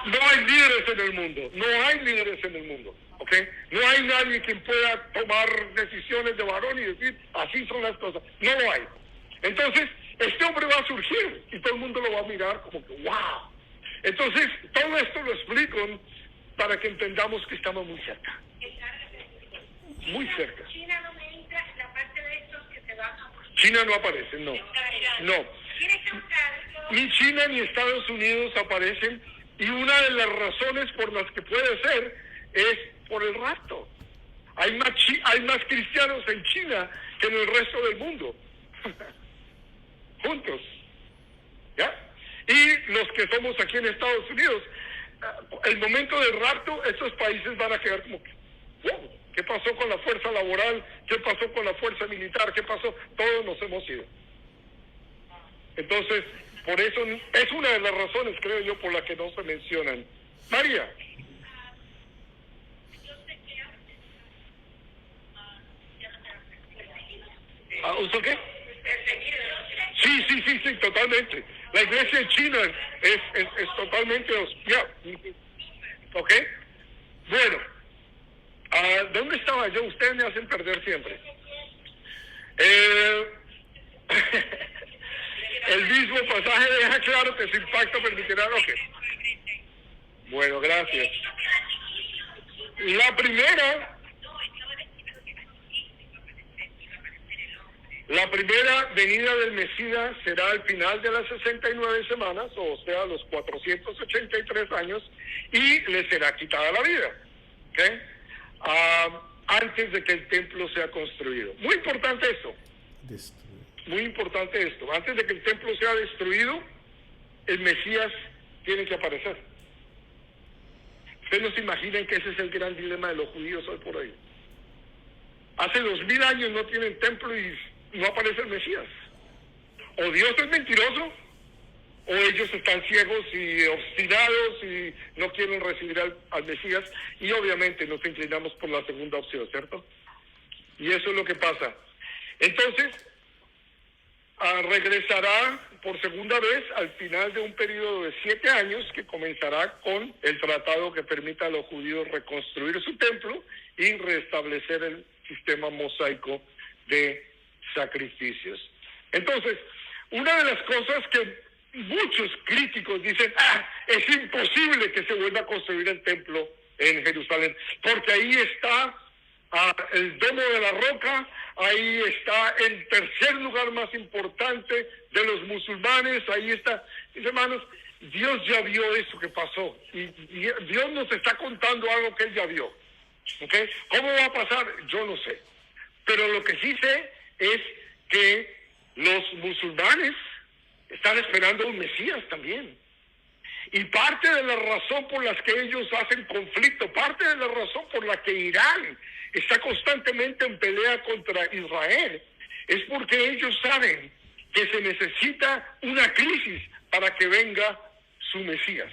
No hay líderes en el mundo, no hay líderes en el mundo, ¿ok? No hay nadie quien pueda tomar decisiones de varón y decir, así son las cosas. No lo hay. Entonces, este hombre va a surgir y todo el mundo lo va a mirar como que, wow. Entonces, todo esto lo explico para que entendamos que estamos muy cerca. Muy cerca. China no me entra en la parte de estos que se van a... China no aparece, no. No. Ni China ni Estados Unidos aparecen, y una de las razones por las que puede ser es por el rapto. Hay más cristianos en China que en el resto del mundo. Juntos. ¿Ya? Y los que somos aquí en Estados Unidos, el momento del rapto, estos países van a quedar como que, wow, ¿qué pasó con la fuerza laboral? ¿Qué pasó con la fuerza militar? ¿Qué pasó? Todos nos hemos ido. Entonces, por eso es una de las razones, creo yo, por la que no se mencionan. María. ¿Usted qué? Sí, totalmente. La iglesia en China es totalmente hostia. ¿Ok? Bueno, ¿dónde estaba yo? Ustedes me hacen perder siempre. El mismo pasaje deja claro que su impacto permitirá lo que... Bueno, gracias. La primera venida del Mesías será al final de las 69 semanas, o sea, los 483 años, y le será quitada la vida. ¿Okay? Antes de que el templo sea construido. Muy importante esto. Muy importante esto. Antes de que el templo sea destruido, el Mesías tiene que aparecer. Ustedes no se imaginan que ese es el gran dilema de los judíos hoy por hoy. Hace 2000 años no tienen templo y no aparece el Mesías. O Dios es mentiroso, o ellos están ciegos y obstinados y no quieren recibir al Mesías, y obviamente nos inclinamos por la segunda opción, ¿cierto? Y eso es lo que pasa. Entonces, regresará por segunda vez al final de un periodo de 7 años que comenzará con el tratado que permita a los judíos reconstruir su templo y restablecer el sistema mosaico de sacrificios. Entonces, una de las cosas que muchos críticos dicen, es imposible que se vuelva a construir el templo en Jerusalén, porque ahí está el Domo de la Roca, ahí está el tercer lugar más importante de los musulmanes, ahí está. Mis hermanos, Dios ya vio eso que pasó, y Dios nos está contando algo que Él ya vio. ¿Okay? ¿Cómo va a pasar? Yo no sé. Pero lo que sí sé es que los musulmanes están esperando un Mesías también. Y parte de la razón por las que ellos hacen conflicto, parte de la razón por la que Irán está constantemente en pelea contra Israel, es porque ellos saben que se necesita una crisis para que venga su Mesías.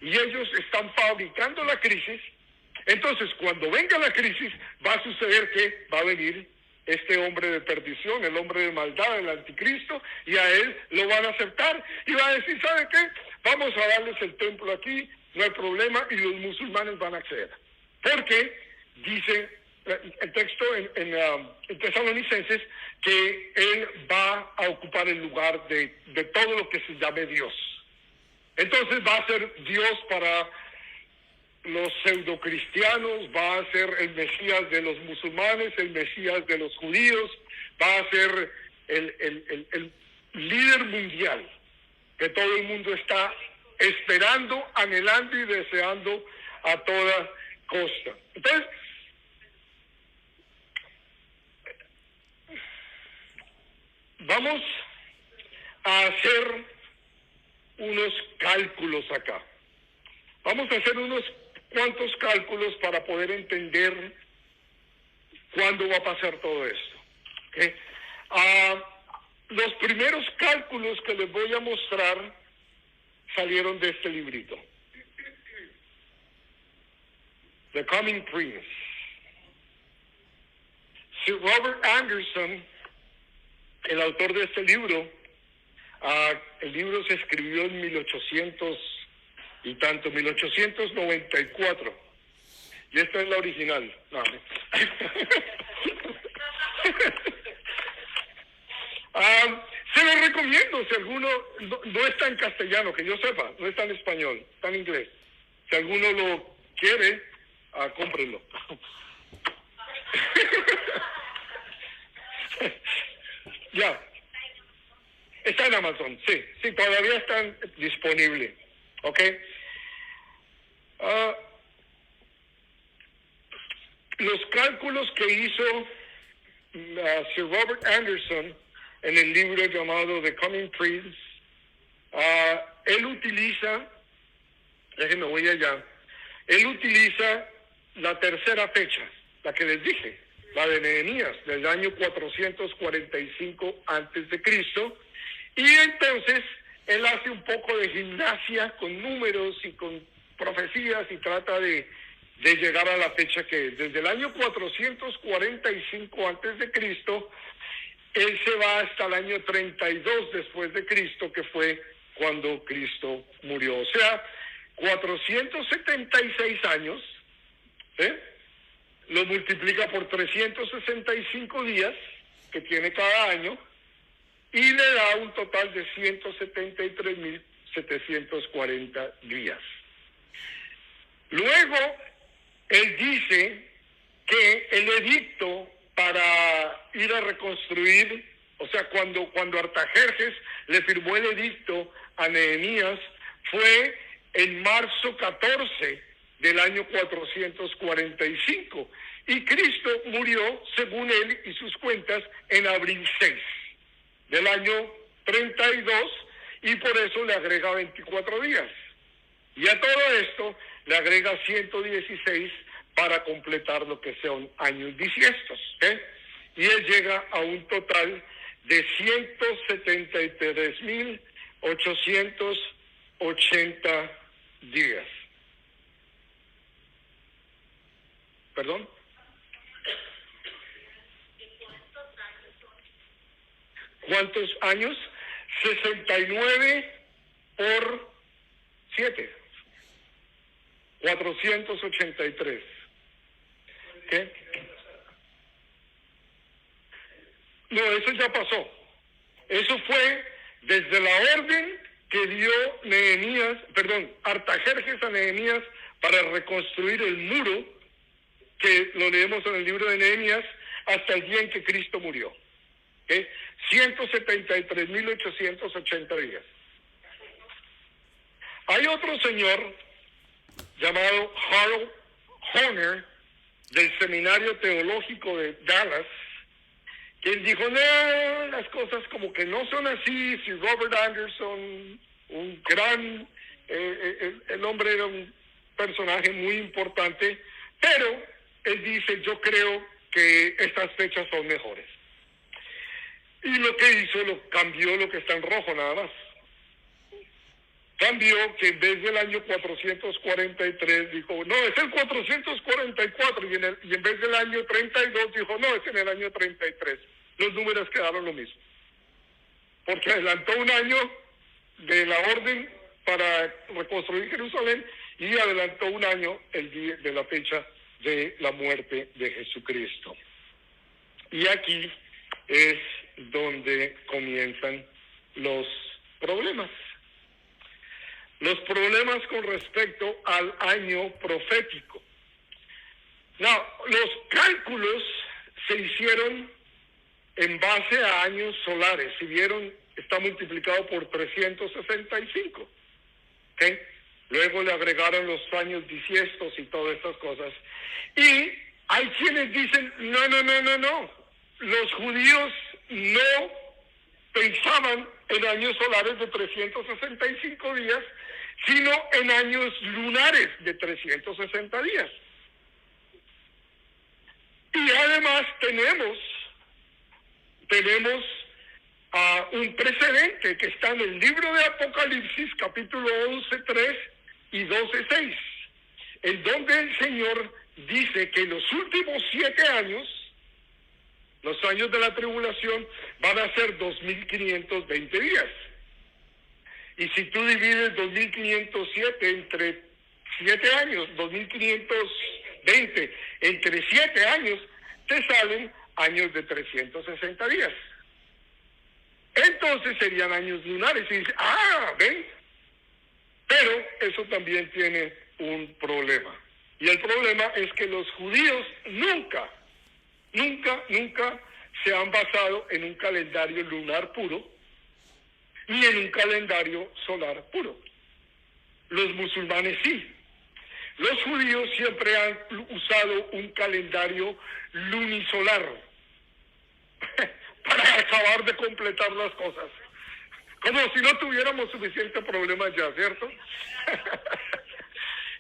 Y ellos están fabricando la crisis. Entonces, cuando venga la crisis, va a suceder que va a venir este hombre de perdición, el hombre de maldad, el anticristo, y a él lo van a aceptar y va a decir, ¿sabe qué? Vamos a darles el templo aquí, no hay problema, y los musulmanes van a acceder. Porque dice el texto en Tesalonicenses que él va a ocupar el lugar de todo lo que se llame Dios. Entonces va a ser Dios para los pseudocristianos, va a ser el Mesías de los musulmanes, el Mesías de los judíos, va a ser el líder mundial que todo el mundo está esperando, anhelando y deseando a toda costa. Entonces, vamos a hacer unos cálculos acá. Vamos a hacer unos cuantos cálculos para poder entender cuándo va a pasar todo esto. ¿Okay? Los primeros cálculos que les voy a mostrar salieron de este librito. The Coming Prince. Sir Robert Anderson, el autor de este libro, el libro se escribió en 1894. Y esta es la original. No. Se lo recomiendo, si alguno, no está en castellano, que yo sepa, no está en español, está en inglés. Si alguno lo quiere, cómprenlo. Ya. Está en Amazon, sí, todavía está disponible. ¿Ok? Los cálculos que hizo Sir Robert Anderson en el libro llamado The Coming Prince, él utiliza, déjenme voy allá, él utiliza la tercera fecha, la que les dije, la de Nehemías, del año 445 antes de Cristo, y entonces él hace un poco de gimnasia con números y con profecías y trata de llegar a la fecha que es. Desde el año 445 antes de Cristo, él se va hasta el año 32 después de Cristo, que fue cuando Cristo murió. O sea, 476 años, lo multiplica por 365 días que tiene cada año, y le da un total de 173.740 días. Luego, él dice que el edicto para ir a reconstruir, o sea, cuando Artajerjes le firmó el edicto a Nehemías, fue en marzo 14 del año 445, y Cristo murió, según él y sus cuentas, en abril 6 del año 32, y por eso le agrega 24 días. Y a todo esto le agrega 116 para completar lo que son años bisiestos. Y él llega a un total de 173.880 días. ¿Perdón? ¿Cuántos años? 69 por 7. 483. ¿Qué? No, eso ya pasó. Eso fue desde la orden que dio Artajerjes a Nehemías para reconstruir el muro, que lo leemos en el libro de Nehemías, hasta el día en que Cristo murió. 173.880 días. Hay otro señor llamado Harold Horner, del Seminario Teológico de Dallas, que él dijo, no, las cosas como que no son así. Si Robert Anderson, un gran, el hombre era un personaje muy importante, pero él dice, yo creo que estas fechas son mejores. Y lo que hizo, cambió lo que está en rojo nada más. Cambió que en vez del año 443 dijo, no, es el 444, y en vez del año 32 dijo, no, es en el año 33. Los números quedaron lo mismo. Porque adelantó un año de la orden para reconstruir Jerusalén y adelantó un año el día de la fecha de la muerte de Jesucristo. Y aquí es donde comienzan los problemas. los problemas con respecto al año profético. No, los cálculos se hicieron en base a años solares. Si vieron, está multiplicado por 365. ¿Okay? Luego le agregaron los años bisiestos y todas estas cosas. Y hay quienes dicen, no. Los judíos no pensaban en años solares de 365 días, sino en años lunares de 360 días. Y además tenemos un precedente que está en el libro de Apocalipsis, capítulo 11:3 y 12:6, en donde el Señor dice que los últimos 7 años, los años de la tribulación, van a ser 2520 días. Y si tú divides 2507 entre 7 años, 2520 entre 7 años, te salen años de 360 días. Entonces serían años lunares. Y dice, ven. Pero eso también tiene un problema. Y el problema es que los judíos nunca se han basado en un calendario lunar puro, ni en un calendario solar puro. Los musulmanes sí. Los judíos siempre han usado un calendario lunisolar para acabar de completar las cosas. Como si no tuviéramos suficiente problema ya, ¿cierto?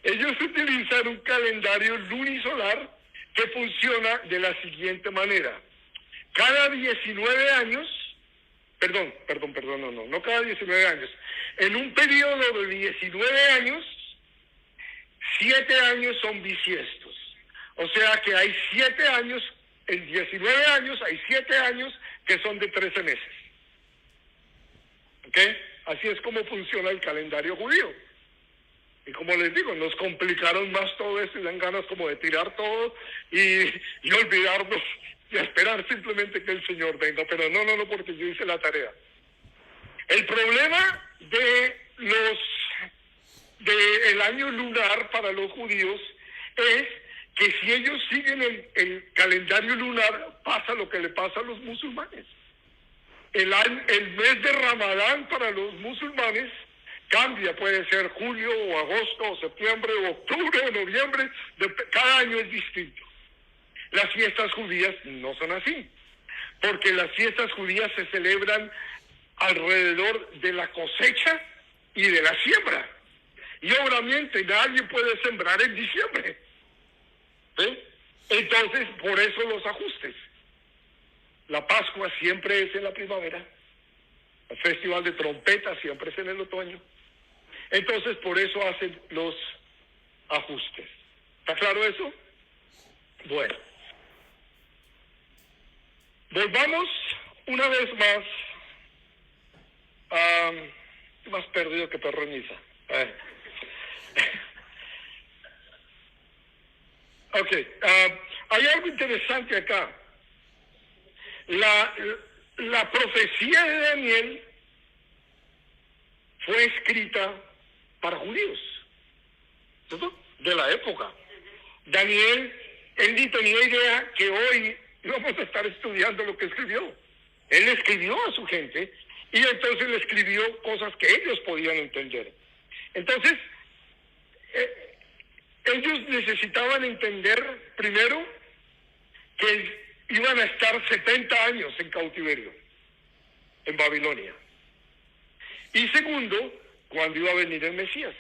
Ellos utilizan un calendario lunisolar que funciona de la siguiente manera. Cada 19 años, no cada 19 años, en un periodo de 19 años, 7 años son bisiestos. O sea que hay 7 años, en 19 años hay 7 años que son de 13 meses. ¿Ok? Así es como funciona el calendario judío. Y como les digo, nos complicaron más todo esto y dan ganas como de tirar todo y olvidarnos y esperar simplemente que el Señor venga. Pero no, porque yo hice la tarea. El problema del año lunar para los judíos es que si ellos siguen el calendario lunar, pasa lo que le pasa a los musulmanes. El mes de Ramadán para los musulmanes cambia, puede ser julio o agosto o septiembre o octubre o noviembre, cada año es distinto. Las fiestas judías no son así, porque las fiestas judías se celebran alrededor de la cosecha y de la siembra. Y obviamente nadie puede sembrar en diciembre. ¿Sí? Entonces, por eso los ajustes. La Pascua siempre es en la primavera. El Festival de Trompetas siempre es en el otoño. Entonces, por eso hacen los ajustes. ¿Está claro eso? Bueno. Volvamos una vez más más perdido que perroniza. Hay algo interesante acá. La profecía de Daniel fue escrita para judíos, ¿cierto? De la época. Daniel, él ni tenía idea que hoy íbamos a estar estudiando lo que escribió. Él escribió a su gente y entonces le escribió cosas que ellos podían entender. Entonces, ellos necesitaban entender primero que iban a estar 70 años en cautiverio en Babilonia. Y segundo, cuando iba a venir el Mesías.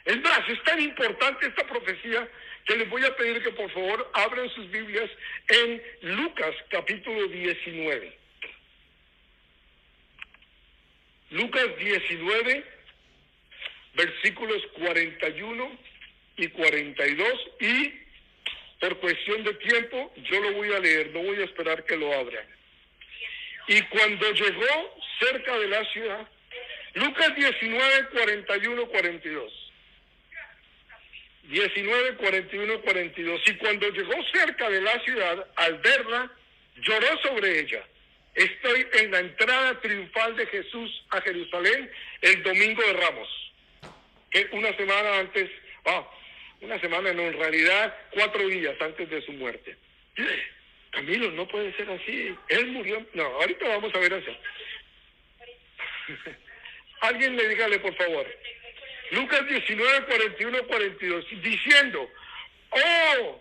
Es más, es tan importante esta profecía que les voy a pedir que por favor abran sus Biblias en Lucas capítulo 19. Lucas 19, versículos 41 y 42, y por cuestión de tiempo yo lo voy a leer, no voy a esperar que lo abran. Y cuando llegó cerca de la ciudad, Lucas 19, 41, 42. 19, 41, 42. Y cuando llegó cerca de la ciudad, al verla, lloró sobre ella. Estoy en la entrada triunfal de Jesús a Jerusalén el domingo de Ramos. que una semana antes, una semana no, en realidad 4 días antes de su muerte. Camilo, no puede ser así, él murió. No, ahorita vamos a ver eso. Alguien le dígale, por favor. Lucas 19, 41, 42, diciendo, oh,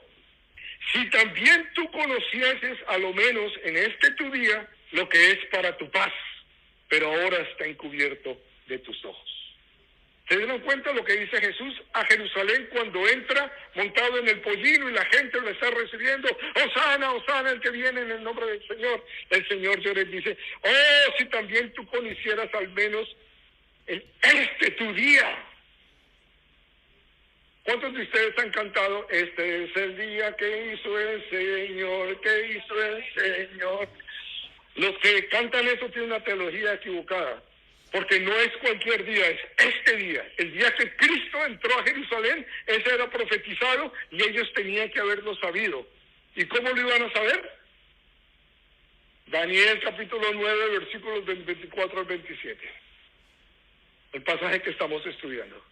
si también tú conocieses a lo menos en este tu día lo que es para tu paz, pero ahora está encubierto de tus ojos. ¿Se dieron cuenta lo que dice Jesús a Jerusalén cuando entra montado en el pollino y la gente lo está recibiendo? Hosana, Hosana, el que viene en el nombre del Señor. El Señor yo les dice, oh, si también tú conocieras al menos este tu día. ¿Cuántos de ustedes han cantado, este es el día que hizo el Señor, que hizo el Señor? Los que cantan eso tienen una teología equivocada. Porque no es cualquier día, es este día. El día que Cristo entró a Jerusalén, ese era profetizado y ellos tenían que haberlo sabido. ¿Y cómo lo iban a saber? Daniel capítulo 9, versículos del 24 al 27. El pasaje que estamos estudiando.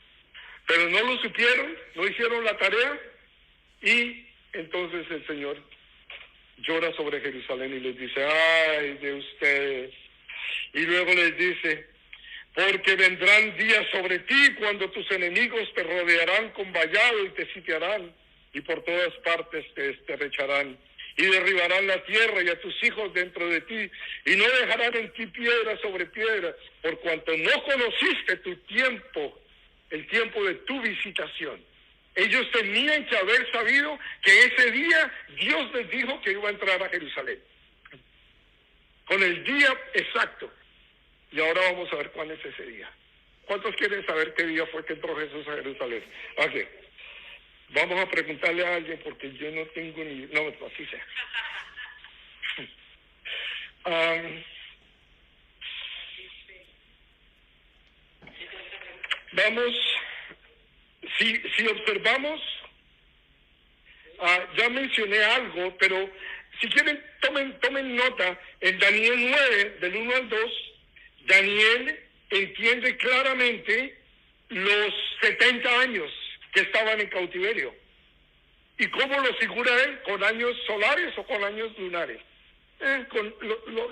Pero no lo supieron, no hicieron la tarea y entonces el Señor llora sobre Jerusalén y les dice, ay de ustedes. Y luego les dice, porque vendrán días sobre ti cuando tus enemigos te rodearán con vallado y te sitiarán y por todas partes te estrecharán y derribarán la tierra y a tus hijos dentro de ti y no dejarán en ti piedra sobre piedra por cuanto no conociste tu tiempo, el tiempo de tu visitación. Ellos tenían que haber sabido que ese día Dios les dijo que iba a entrar a Jerusalén con el día exacto. Y ahora vamos a ver cuál es ese día. ¿Cuántos quieren saber qué día fue que entró Jesús a Jerusalén? Ok. Vamos a preguntarle a alguien porque yo no tengo ni... No, así sea. Vamos, si observamos, ya mencioné algo, pero si quieren tomen nota, en Daniel 9, del 1 al 2, Daniel entiende claramente los 70 años que estaban en cautiverio. ¿Y cómo lo figura él? ¿Con años solares o con años lunares? Con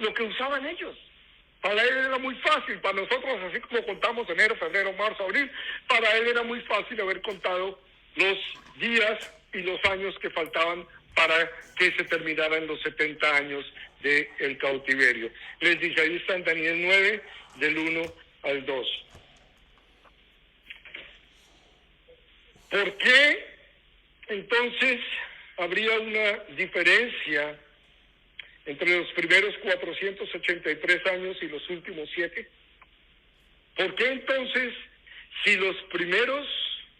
lo que usaban ellos. Para él era muy fácil, para nosotros, así como contamos enero, febrero, marzo, abril, para él era muy fácil haber contado los días y los años que faltaban para que se terminaran los 70 años del cautiverio. Les dije, ahí está en Daniel 9, del 1 al 2. ¿Por qué entonces habría una diferencia entre los primeros 483 años y los últimos 7? ¿Por qué entonces, si los primeros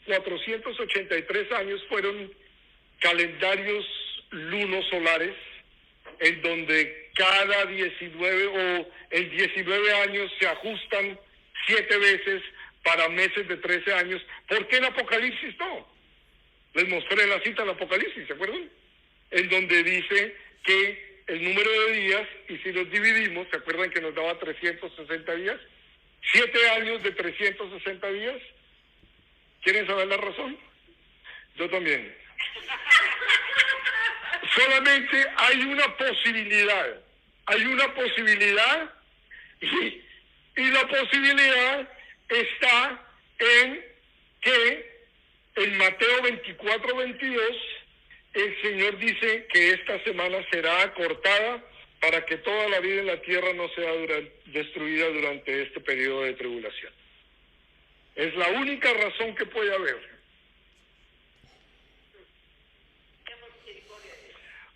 483 años fueron calendarios luno-solares, en donde cada 19 o en 19 años se ajustan 7 veces para meses de 13 años, ¿por qué en Apocalipsis no? Les mostré la cita en Apocalipsis, ¿se acuerdan? En donde dice que el número de días, y si los dividimos, ¿se acuerdan que nos daba 360 días? 7 años de 360 días. ¿Quieren saber la razón? Yo también. Solamente hay una posibilidad y la posibilidad está en que en Mateo 24, 22 el Señor dice que esta semana será acortada para que toda la vida en la tierra no sea destruida durante este periodo de tribulación. Es la única razón que puede haber.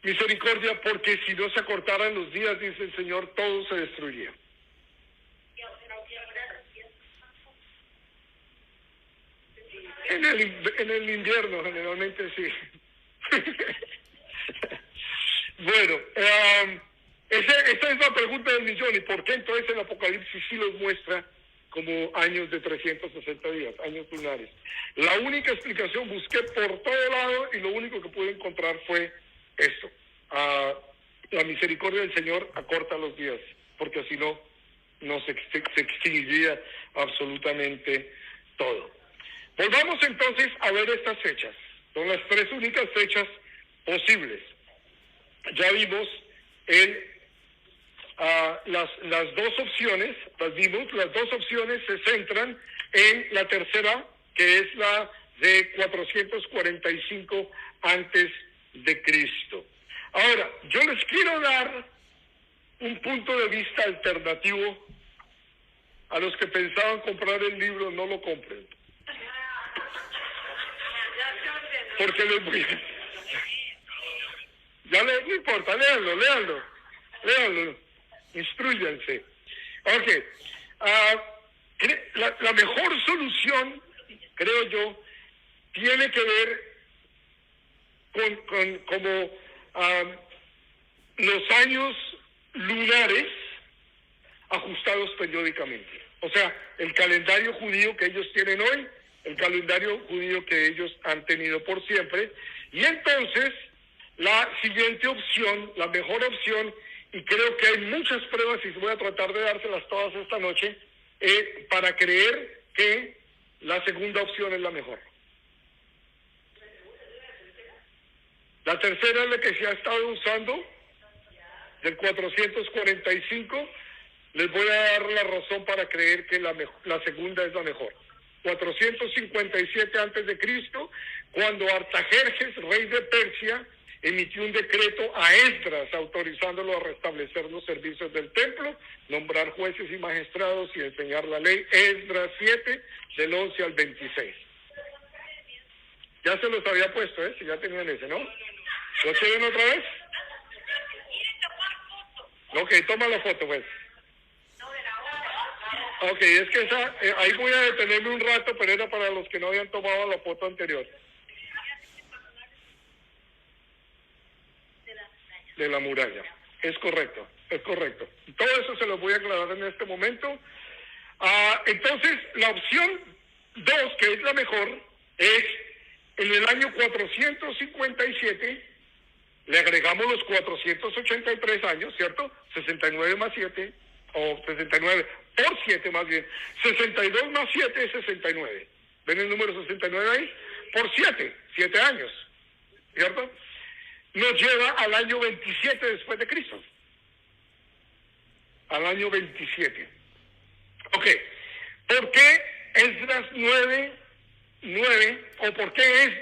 Misericordia, porque si no se acortaran los días, dice el Señor, todo se destruiría. En el invierno, generalmente sí. Bueno, esa es la pregunta del millón. ¿Y por qué entonces el Apocalipsis sí los muestra como años de 360 días, años lunares? La única explicación, busqué por todo lado y lo único que pude encontrar fue esto. La misericordia del Señor acorta los días, porque si no, se extinguiría absolutamente todo. Volvamos entonces a ver estas fechas. Son las tres únicas fechas posibles. Ya vimos las dos opciones, las dos opciones se centran en la tercera, que es la de 445 antes de Cristo. Ahora, yo les quiero dar un punto de vista alternativo. A los que pensaban comprar el libro, no lo compren. Porque les voy a... Ya no importa, léanlo, instruyanse. Ok, la mejor solución, creo yo, tiene que ver con como los años lunares ajustados periódicamente. O sea, el calendario judío que ellos tienen hoy, el calendario judío que ellos han tenido por siempre. Y entonces, la siguiente opción, la mejor opción, y creo que hay muchas pruebas, y voy a tratar de dárselas todas esta noche, para creer que la segunda opción es la mejor. La tercera es la que se ha estado usando, del 445. Les voy a dar la razón para creer que la segunda es la mejor. 457 antes de Cristo, cuando Artajerjes, rey de Persia, emitió un decreto a Esdras autorizándolo a restablecer los servicios del templo, nombrar jueces y magistrados y enseñar la ley. Esdras 7, del 11 al 26. Ya se los había puesto, si ya tenían ese, ¿no? ¿Lo quieren otra vez? Ok, toma la foto, pues. Ok, es que ahí voy a detenerme un rato, pero era para los que no habían tomado la foto anterior. De la muralla. Es correcto. Todo eso se lo voy a aclarar en este momento. Entonces, la opción 2, que es la mejor, es en el año 457, le agregamos los 483 años, ¿cierto? 69 más 7, o 69 por 7 más bien. 62 más 7 es 69. ¿Ven el número 69 ahí? Por 7 años, ¿cierto? Nos lleva al año 27 después de Cristo. Al año 27. Ok. ¿Por qué Esdras 9, o por qué es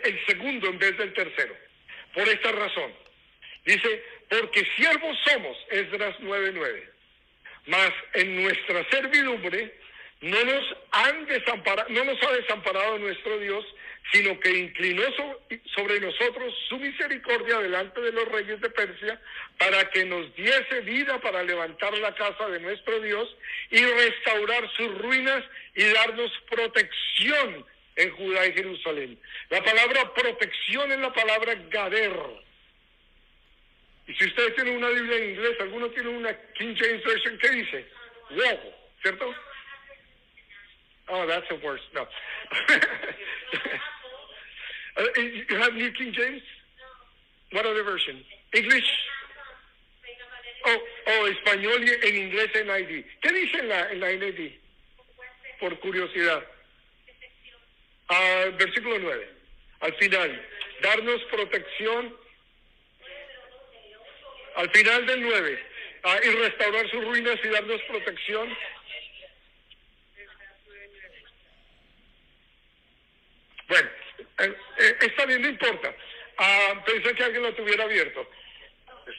el segundo en vez del tercero? Por esta razón. Dice, porque siervos somos, Esdras 9:9. Mas en nuestra servidumbre no nos ha desamparado nuestro Dios, sino que inclinó sobre nosotros su misericordia delante de los reyes de Persia, para que nos diese vida para levantar la casa de nuestro Dios y restaurar sus ruinas y darnos protección en Judá y Jerusalén. La palabra protección es la palabra gader. Y si ustedes tienen una Biblia en inglés, algunos tienen una King James Version, ¿qué dice? Wall, ¿cierto? Oh, that's the worst. No. You have New King James? What other version? English? Español y en inglés NIV. ¿Qué dice en la NIV? Por curiosidad. Versículo 9. Al final, darnos protección. Al final del 9. Y restaurar sus ruinas y darnos protección. Bueno, está bien, no importa. Pensé que alguien lo tuviera abierto.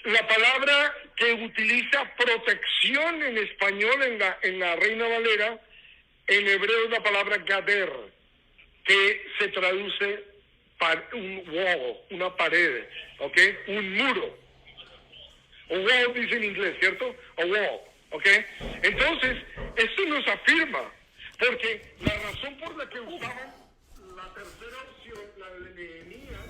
La palabra que utiliza protección en español en la Reina Valera, en hebreo es la palabra gader, que se traduce para un wall, una pared, ¿ok? Un muro. O wall dice en inglés, ¿cierto? O wall, ¿ok? Entonces, esto nos afirma, porque la razón por la que usaban la tercera opción, la de Nehemías,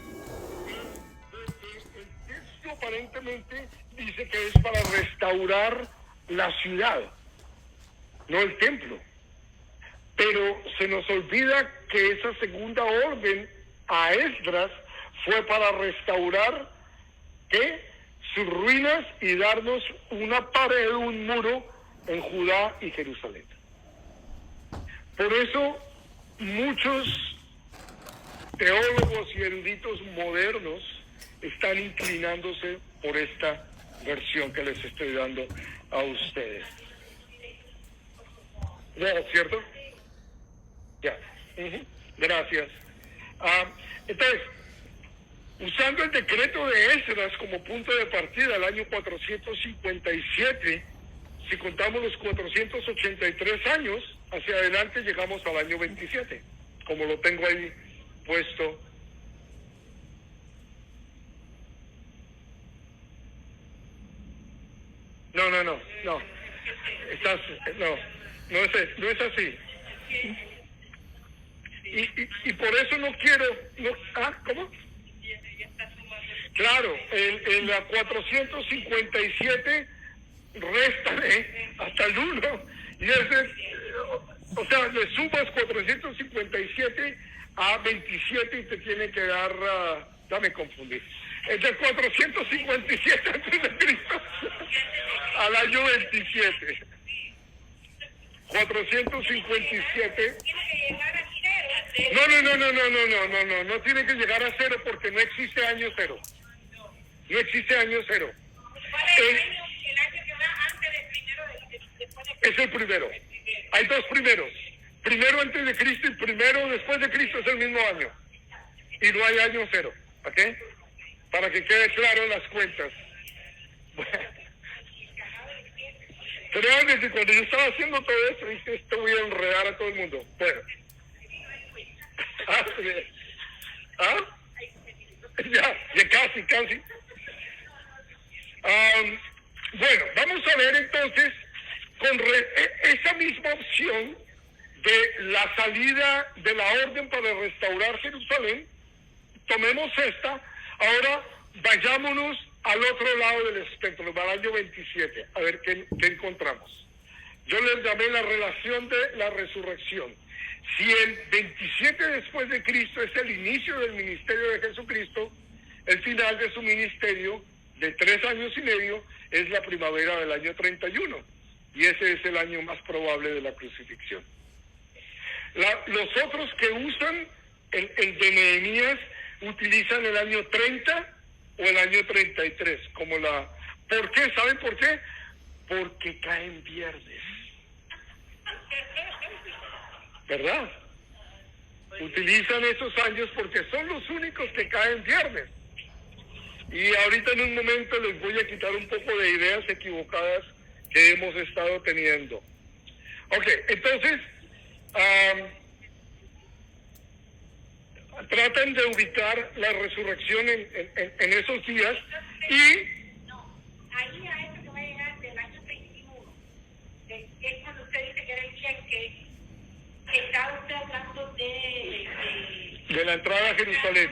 es que el texto aparentemente dice que es para restaurar la ciudad, no el templo. Pero se nos olvida que esa segunda orden a Esdras fue para restaurar, ¿qué? Sus ruinas y darnos una pared, un muro en Judá y Jerusalén. Por eso muchos teólogos y eruditos modernos están inclinándose por esta versión que les estoy dando a ustedes. ¿No, cierto? Ya. Gracias. Entonces, usando el decreto de Esdras como punto de partida, el año 457, si contamos los 483 años, hacia adelante llegamos al año 27, como lo tengo ahí puesto. No. No es así. Y por eso no quiero... ¿Cómo? Claro, en la 457 réstale hasta el 1 y ese, o sea, le sumas 457 a 27 y te tiene que dar, ya me confundí, es de 457 antes de Cristo al año 27. 457. No tiene que llegar a cero porque no existe año cero. No existe año cero. El año que va antes del primero después de Cristo. Es el primero. Hay dos primeros. Primero antes de Cristo y primero después de Cristo es el mismo año. Y no hay año cero. ¿Ok? Para que quede claro en las cuentas. Créanme que cuando yo estaba haciendo todo esto, dije, esto voy a enredar a todo el mundo. Bueno. Ya casi. Bueno, vamos a ver entonces con esa misma opción de la salida de la orden para restaurar Jerusalén. Tomemos esta, ahora vayámonos al otro lado del espectro, al año 27, a ver qué encontramos. Yo les llamé la relación de la resurrección. Si el 27 después de Cristo es el inicio del ministerio de Jesucristo, el final de su ministerio de 3 años y medio es la primavera del año 31, y ese es el año más probable de la crucifixión. Los otros que usan el de Nehemías utilizan el año 30 o el año 33 como la... ¿Por qué? ¿Saben por qué? Porque caen viernes. ¿Verdad? Utilizan esos años porque son los únicos que caen viernes. Y ahorita en un momento les voy a quitar un poco de ideas equivocadas que hemos estado teniendo. Ok, entonces, tratan de ubicar la resurrección en esos días y... No, ahí a eso que va a llegar del año 31, que es cuando usted dice que era el día en que estaba usted hablando de la entrada a Jerusalén.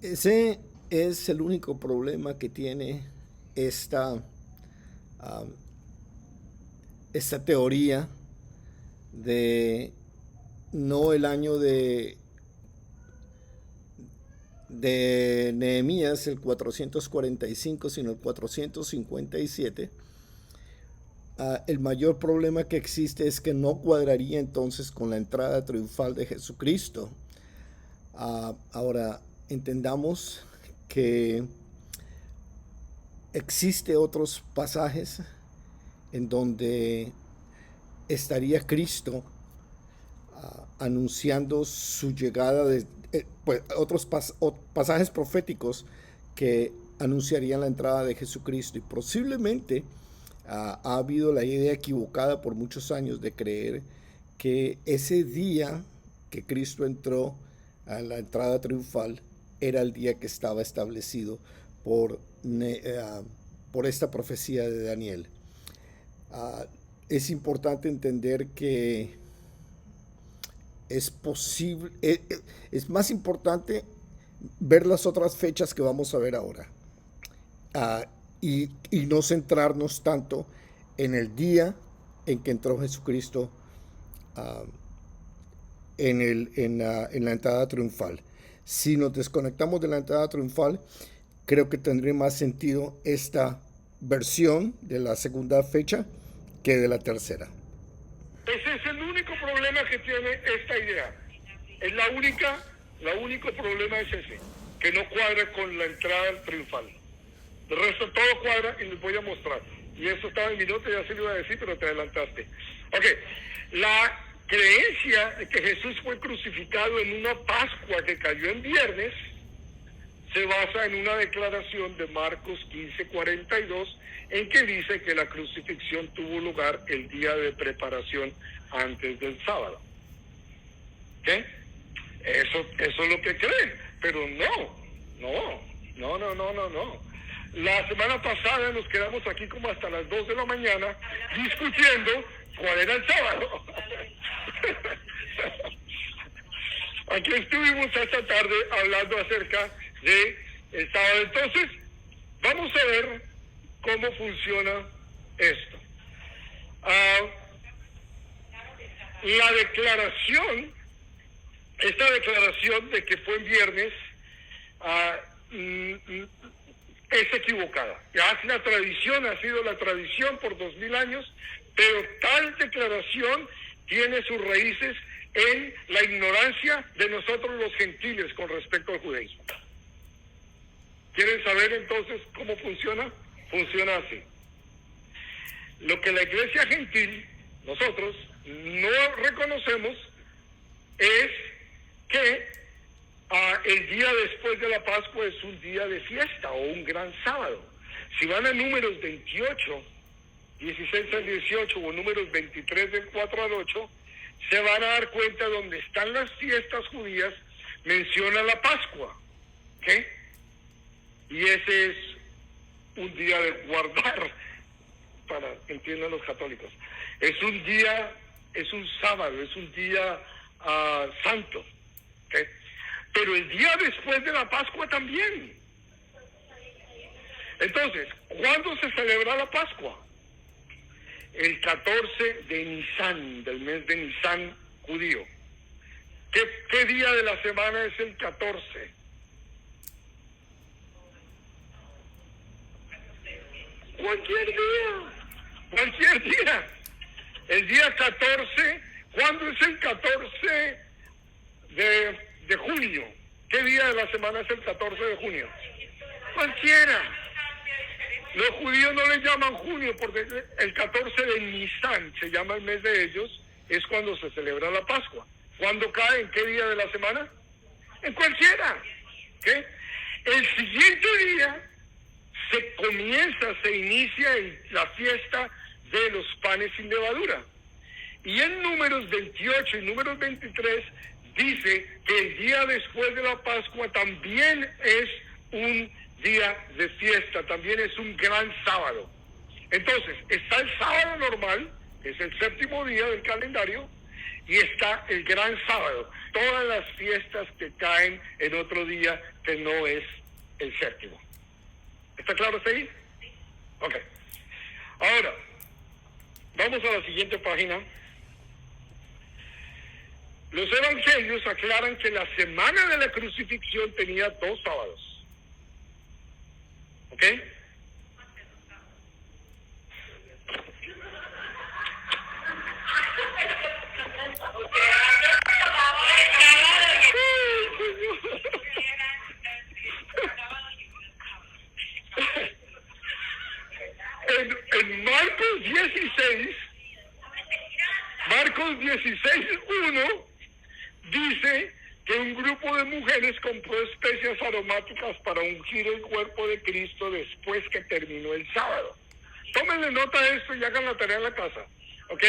Ese es el único problema que tiene esta teoría de no el año de Nehemías, el 445, sino el 457. El mayor problema que existe es que no cuadraría entonces con la entrada triunfal de Jesucristo. Ahora, entendamos que existe otros pasajes en donde estaría Cristo anunciando su llegada, pues, otros pasajes proféticos que anunciarían la entrada de Jesucristo, y posiblemente ha habido la idea equivocada por muchos años de creer que ese día que Cristo entró a la entrada triunfal era el día que estaba establecido por esta profecía de Daniel. Es importante entender que es posible, es más importante ver las otras fechas que vamos a ver ahora, y no centrarnos tanto en el día en que entró Jesucristo en la entrada triunfal. Si nos desconectamos de la entrada triunfal, creo que tendría más sentido esta versión de la segunda fecha que de la tercera. Ese es el único problema problema que tiene esta idea. Es el único problema es ese, que no cuadra con la entrada triunfal. El resto todo cuadra y les voy a mostrar. Y eso estaba en mi nota, ya se lo iba a decir, pero te adelantaste. Ok, la creencia de que Jesús fue crucificado en una Pascua que cayó en viernes se basa en una declaración de Marcos 15:42 en que dice que la crucifixión tuvo lugar el día de preparación antes del sábado. ¿Qué? Eso es lo que creen, pero no. La semana pasada nos quedamos aquí como hasta las 2 de la mañana discutiendo cuál era el sábado. Aquí estuvimos esta tarde hablando acerca de el sábado. Entonces, vamos a ver cómo funciona esto. Esta declaración de que fue en viernes, es equivocada. Ya la tradición ha sido la tradición por 2000 años, pero tal declaración tiene sus raíces en la ignorancia de nosotros los gentiles con respecto al judaísmo. ¿Quieren saber entonces cómo funciona? Funciona así. Lo que la iglesia gentil, nosotros, no reconocemos es que el día después de la Pascua es un día de fiesta o un gran sábado. Si van a Números 28, 16 al 18 o Números 23 del 4 al 8, se van a dar cuenta donde están las fiestas judías, menciona la Pascua. ¿Ok? Y ese es un día de guardar, para que entiendan los católicos. Es un día, es un sábado, es un día santo. ¿Okay? Pero el día después de la Pascua también. Entonces, ¿cuándo se celebra la Pascua? El 14 de Nisan, del mes de Nisan judío. ¿Qué día de la semana es el 14? Cualquier día. El día 14, ¿cuándo es el 14 de junio? ¿Qué día de la semana es el 14 de junio? Cualquiera. Los judíos no le llaman junio porque el 14 de Nisan se llama el mes de ellos, es cuando se celebra la Pascua. ¿Cuándo cae? ¿En qué día de la semana? En cualquiera. ¿Okay? El siguiente día se inicia la fiesta de los panes sin levadura. Y en Números 28 y Números 23 dice que el día después de la Pascua también es un día de fiesta, también es un gran sábado. Entonces, está el sábado normal, que es el séptimo día del calendario, y está el gran sábado, todas las fiestas que caen en otro día que no es el séptimo. ¿Está claro hasta ahí? Ok. Ahora, vamos a la siguiente página. Los evangelios aclaran que la semana de la crucifixión tenía 2 sábados. ¿Ok? En Marcos 16:1 dice que un grupo de mujeres compró especias aromáticas para ungir el cuerpo de Cristo después que terminó el sábado. Tómenle nota de esto y hagan la tarea en la casa, ¿ok?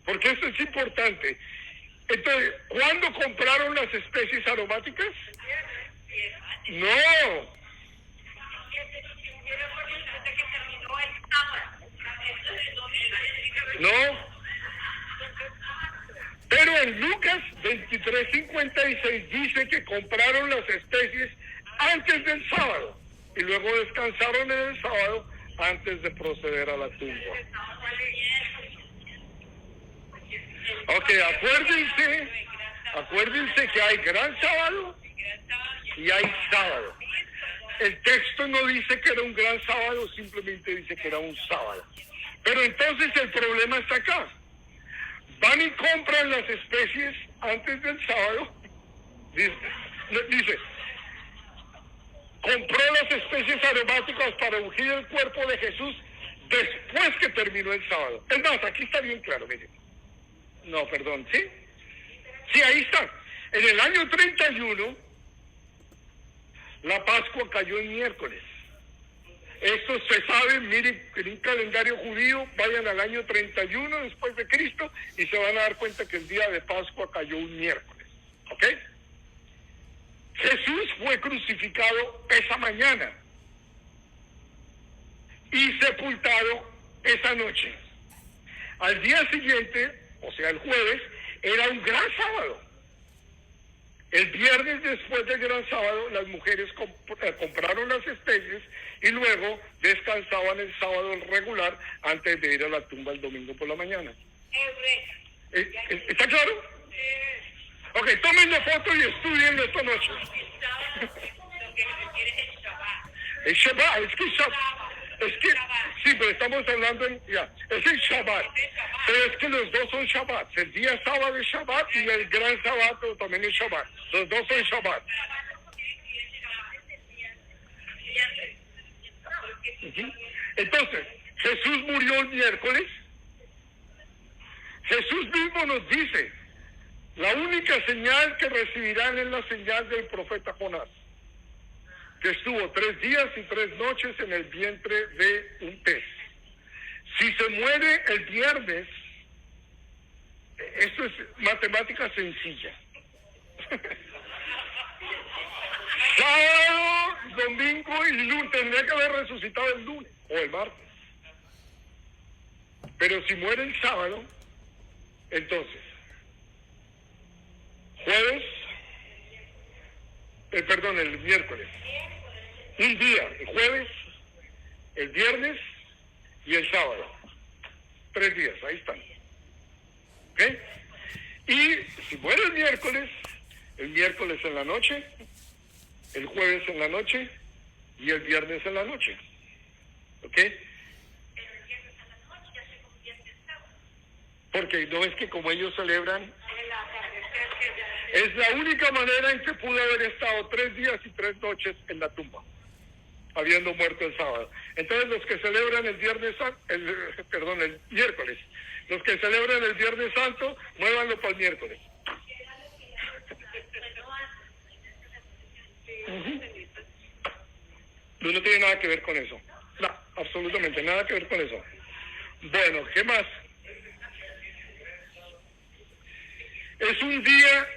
Porque esto es importante. Entonces, ¿cuándo compraron las especies aromáticas? No. No. Pero en Lucas 23:56 dice que compraron las especies antes del sábado y luego descansaron en el sábado antes de proceder a la tumba. Ok, acuérdense que hay gran sábado y hay sábado. El texto no dice que era un gran sábado, simplemente dice que era un sábado. Pero entonces el problema está acá. van y compran las especies antes del sábado. Dice, compró las especies aromáticas para ungir el cuerpo de Jesús después que terminó el sábado. Es más, aquí está bien claro, miren. No, perdón, ¿sí? Sí, ahí está. En el año 31, la Pascua cayó en miércoles. Esto se sabe, miren, en un calendario judío, vayan al año 31 después de Cristo y se van a dar cuenta que el día de Pascua cayó un miércoles. ¿Ok? Jesús fue crucificado esa mañana y sepultado esa noche. Al día siguiente, o sea el jueves, era un gran sábado. El viernes después del gran sábado, las mujeres compraron las especies y luego descansaban el sábado regular antes de ir a la tumba el domingo por la mañana. ¿Está claro? Ok, tomen la foto y estudienlo esta noche. El Shabbat, es que, sí, pero estamos hablando es el Shabbat, pero es que los dos son Shabbat, el día sábado es Shabbat y el gran sábado también es Shabbat, los dos son Shabbat. Entonces, Jesús murió el miércoles. Jesús mismo nos dice, la única señal que recibirán es la señal del profeta Jonás, que estuvo 3 días y 3 noches en el vientre de un pez. Si se muere el viernes, esto es matemática sencilla. Sábado, domingo y lunes, tendría que haber resucitado el lunes o el martes. Pero si muere el sábado, entonces, el miércoles, un día, el jueves, el viernes y el sábado. 3 días, ahí están. ¿Ok? Y si muere el miércoles en la noche, el jueves en la noche y el viernes en la noche. ¿Ok? Porque no es que como ellos celebran, es la única manera en que pudo haber estado 3 días y 3 noches en la tumba, habiendo muerto el sábado. Entonces los que celebran el miércoles, los que celebran el Viernes Santo, muévanlo para el miércoles. No tiene nada que ver con eso. No, absolutamente nada que ver con eso. Bueno, ¿qué más? Es un día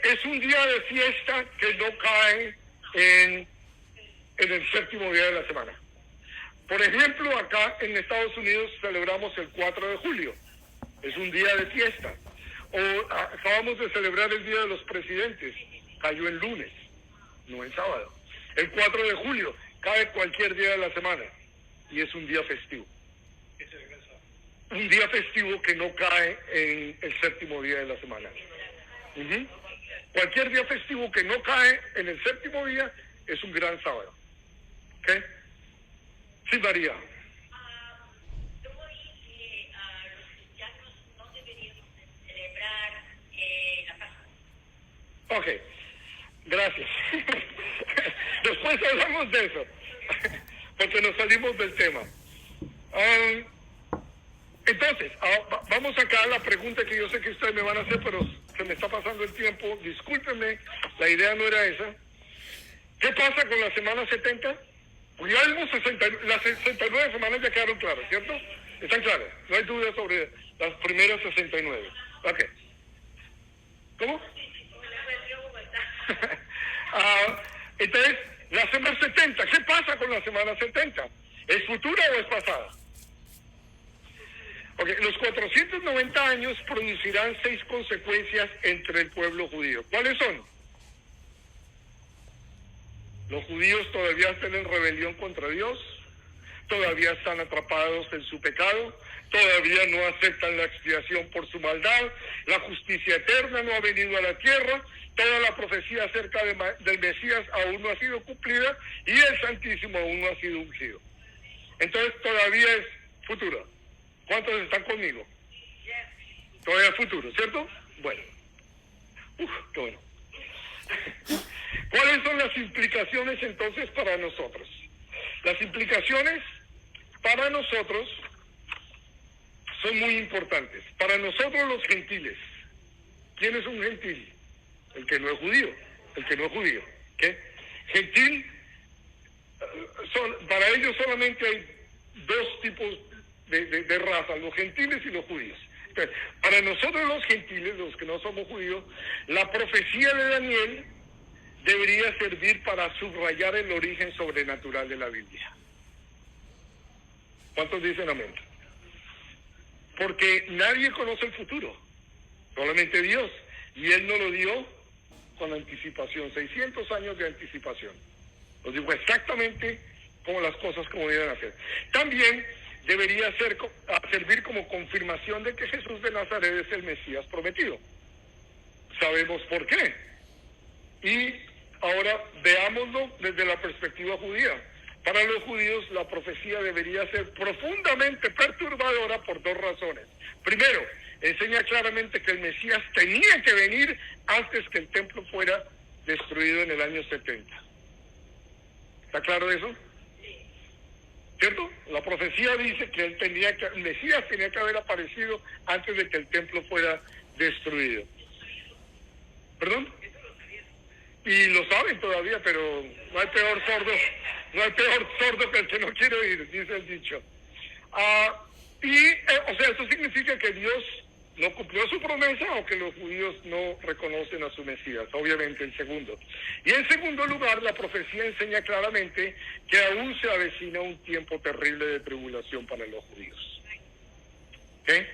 de fiesta que no cae en el 7º día de la semana. Por ejemplo, acá en Estados Unidos celebramos el 4 de julio. Es un día de fiesta. O acabamos de celebrar el Día de los Presidentes. Cayó el lunes, no el sábado. El 4 de julio cae cualquier día de la semana y es un día festivo. Un día festivo que no cae en el 7º día de la semana. Cualquier día festivo que no cae en el 7º día es un gran sábado. ¿Ok? Sí, María. Yo oí que los cristianos no deberíamos celebrar la Pascua. Ok, gracias. Después hablamos de eso, porque nos salimos del tema. Entonces, vamos acá a la pregunta que yo sé que ustedes me van a hacer, pero se me está pasando el tiempo. Discúlpenme, la idea no era esa. ¿Qué pasa con la semana 70? Pues ya vimos las 69 semanas ya quedaron claras, ¿cierto? Están claras, no hay duda sobre las primeras 69. Ok. ¿Cómo? Entonces, la semana 70, ¿qué pasa con la semana 70? ¿Es futura o es pasada? Okay, los 490 años producirán 6 consecuencias entre el pueblo judío. ¿Cuáles son? Los judíos todavía están en rebelión contra Dios, todavía están atrapados en su pecado, todavía no aceptan la expiación por su maldad, la justicia eterna no ha venido a la tierra, toda la profecía acerca del Mesías aún no ha sido cumplida y el Santísimo aún no ha sido ungido. Entonces todavía es futuro. ¿Cuántos están conmigo? Todavía es futuro, ¿cierto? Bueno. Qué bueno. ¿Cuáles son las implicaciones entonces para nosotros? Las implicaciones para nosotros son muy importantes. Para nosotros los gentiles. ¿Quién es un gentil? El que no es judío. El que no es judío. ¿Qué? Gentil, para ellos solamente hay dos tipos de razas, los gentiles y los judíos. Entonces, para nosotros los gentiles, los que no somos judíos, la profecía de Daniel debería servir para subrayar el origen sobrenatural de la Biblia. ¿Cuántos dicen amén? Porque nadie conoce el futuro, solamente Dios, y Él nos lo dio con anticipación, 600 años de anticipación. Nos dijo exactamente cómo las cosas como deben hacer. También debería servir como confirmación de que Jesús de Nazaret es el Mesías prometido. Sabemos por qué. Y ahora veámoslo desde la perspectiva judía. Para los judíos la profecía debería ser profundamente perturbadora por dos razones. Primero, enseña claramente que el Mesías tenía que venir antes que el templo fuera destruido en el año 70. ¿Está claro eso? ¿Cierto? La profecía dice que el Mesías tenía que haber aparecido antes de que el templo fuera destruido. ¿Perdón? Y lo saben todavía, pero no hay peor sordo que el que no quiere oír, dice el dicho. O sea, eso significa que Dios no cumplió su promesa o que los judíos no reconocen a su Mesías, obviamente en segundo. Y en segundo lugar, la profecía enseña claramente que aún se avecina un tiempo terrible de tribulación para los judíos. ¿Okay?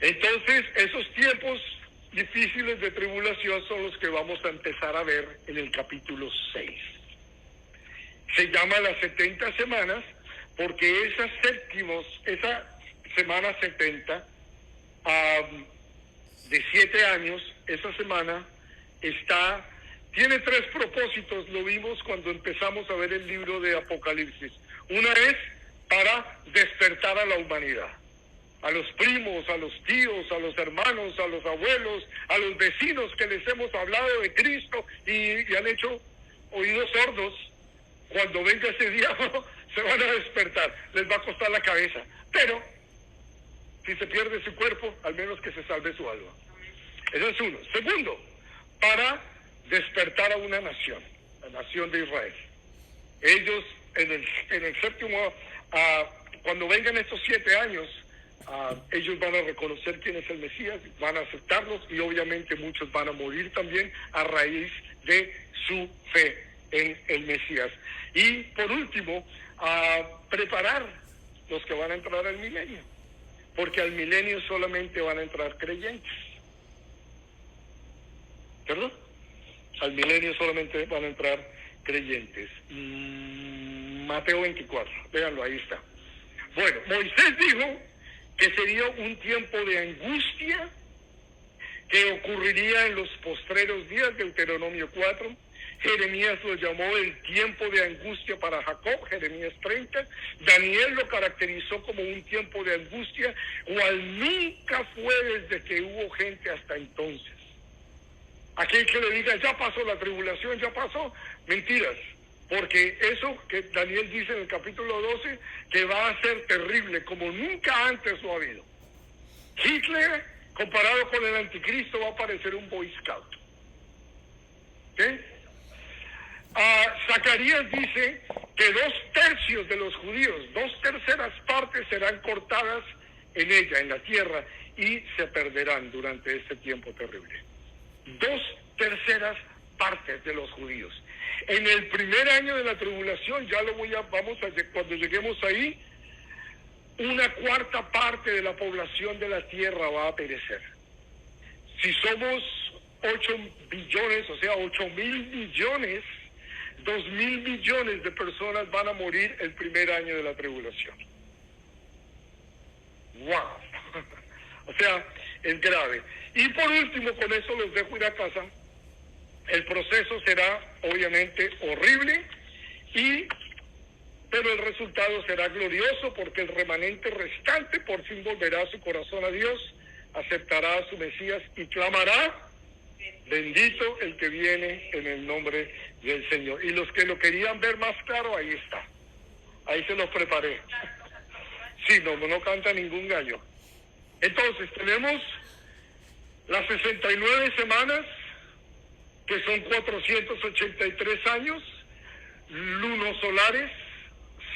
Entonces, esos tiempos difíciles de tribulación son los que vamos a empezar a ver en el capítulo 6. Se llama las 70 semanas porque esa semana 70 de 7 años, esa semana tiene 3 propósitos, lo vimos cuando empezamos a ver el libro de Apocalipsis. Una es para despertar a la humanidad, a los primos, a los tíos, a los hermanos, a los abuelos, a los vecinos que les hemos hablado de Cristo y han hecho oídos sordos. Cuando venga ese día se van a despertar, les va a costar la cabeza, pero si se pierde su cuerpo, al menos que se salve su alma. Eso es uno. Segundo, para despertar a una nación, la nación de Israel. Ellos en el séptimo, cuando vengan estos 7 años, ellos van a reconocer quién es el Mesías, van a aceptarlos y obviamente muchos van a morir también a raíz de su fe en el Mesías. Y por último, preparar los que van a entrar al milenio, porque al milenio solamente van a entrar creyentes. ¿Perdón? Al milenio solamente van a entrar creyentes. Mateo 24, véanlo, ahí está. Bueno, Moisés dijo que sería un tiempo de angustia que ocurriría en los postreros días, Deuteronomio 4. Jeremías lo llamó el tiempo de angustia para Jacob, Jeremías 30. Daniel lo caracterizó como un tiempo de angustia, cual nunca fue desde que hubo gente hasta entonces. Aquel que le diga, ya pasó la tribulación, ya pasó, mentiras. Porque eso que Daniel dice en el capítulo 12, que va a ser terrible, como nunca antes lo ha habido. Hitler, comparado con el anticristo, va a parecer un Boy Scout. ¿Qué? Zacarías dice que 2/3 de los judíos, 2/3 partes serán cortadas en ella, en la tierra, y se perderán durante este tiempo terrible. 2/3 partes de los judíos. En el primer año de la tribulación, cuando lleguemos ahí, 1/4 parte de la población de la tierra va a perecer. Si somos 8 billones, o sea, 8,000 millones, 2,000 millones de personas van a morir el primer año de la tribulación. ¡Wow! O sea, es grave. Y por último, con eso los dejo ir a casa. El proceso será obviamente horrible, pero el resultado será glorioso porque el remanente restante por fin volverá su corazón a Dios, aceptará a su Mesías y clamará: bendito el que viene en el nombre del Señor. Y los que lo querían ver más claro, ahí está. Ahí se los preparé. Sí, no canta ningún gallo. Entonces, tenemos las 69 semanas, que son 483 años, lunosolares,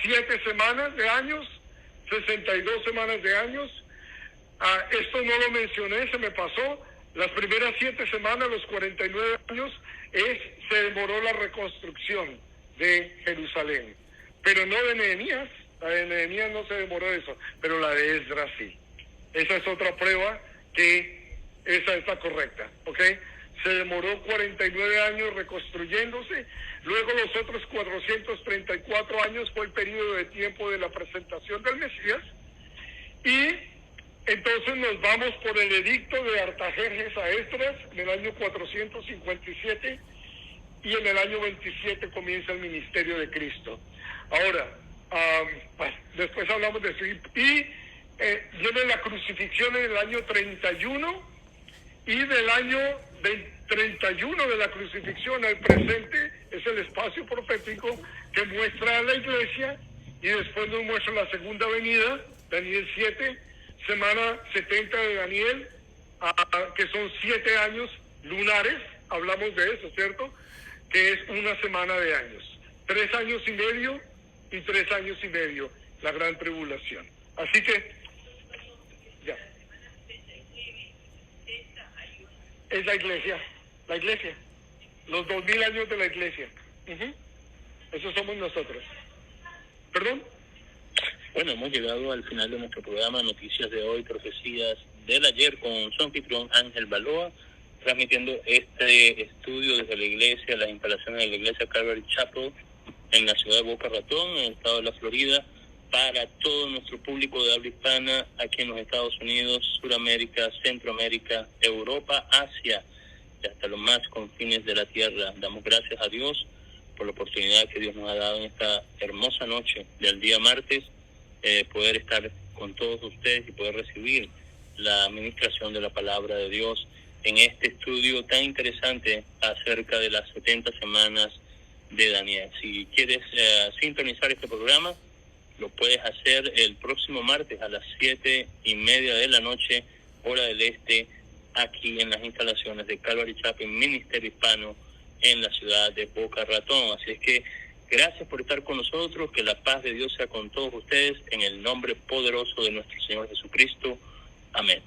7 semanas de años, 62 semanas de años. Esto no lo mencioné, se me pasó. Las primeras 7 semanas, los 49 años, se demoró la reconstrucción de Jerusalén. Pero no de Nehemías. La de Nehemías no se demoró eso, pero la de Esdras sí. Esa es otra prueba que esa está correcta, ¿ok? Se demoró 49 años reconstruyéndose. Luego los otros 434 años fue el periodo de tiempo de la presentación del Mesías. Y entonces nos vamos por el edicto de Artajerjes a Esdras en el año 457, y en el año 27 comienza el ministerio de Cristo. Ahora, después hablamos de eso. Y viene la crucifixión en el año 31, y del año 31 de la crucifixión al presente es el espacio profético que muestra a la iglesia, y después nos muestra la segunda venida, Daniel 7, semana 70 de Daniel, que son 7 años lunares, hablamos de eso, ¿cierto? Que es una semana de años. 3 años y medio y 3 años y medio, la gran tribulación. Así que, ya. Es la iglesia, los 2000 años de la iglesia. Eso somos nosotros. ¿Perdón? Bueno, hemos llegado al final de nuestro programa Noticias de Hoy, Profecías del Ayer, con su anfitrión Ángel Balboa, transmitiendo este estudio desde la iglesia, las instalaciones de la iglesia Calvary Chapel en la ciudad de Boca Ratón, en el estado de la Florida, para todo nuestro público de habla hispana aquí en los Estados Unidos, Sudamérica, Centroamérica, Europa, Asia y hasta los más confines de la tierra. Damos gracias a Dios por la oportunidad que Dios nos ha dado en esta hermosa noche del día martes, poder estar con todos ustedes y poder recibir la administración de la palabra de Dios en este estudio tan interesante acerca de las 70 semanas de Daniel. Si quieres sintonizar este programa, lo puedes hacer el próximo martes a las 7:30 de la noche, hora del este, aquí en las instalaciones de Calvary Chapel, Ministerio Hispano, en la ciudad de Boca Ratón. Así es que gracias por estar con nosotros, que la paz de Dios sea con todos ustedes, en el nombre poderoso de nuestro Señor Jesucristo. Amén.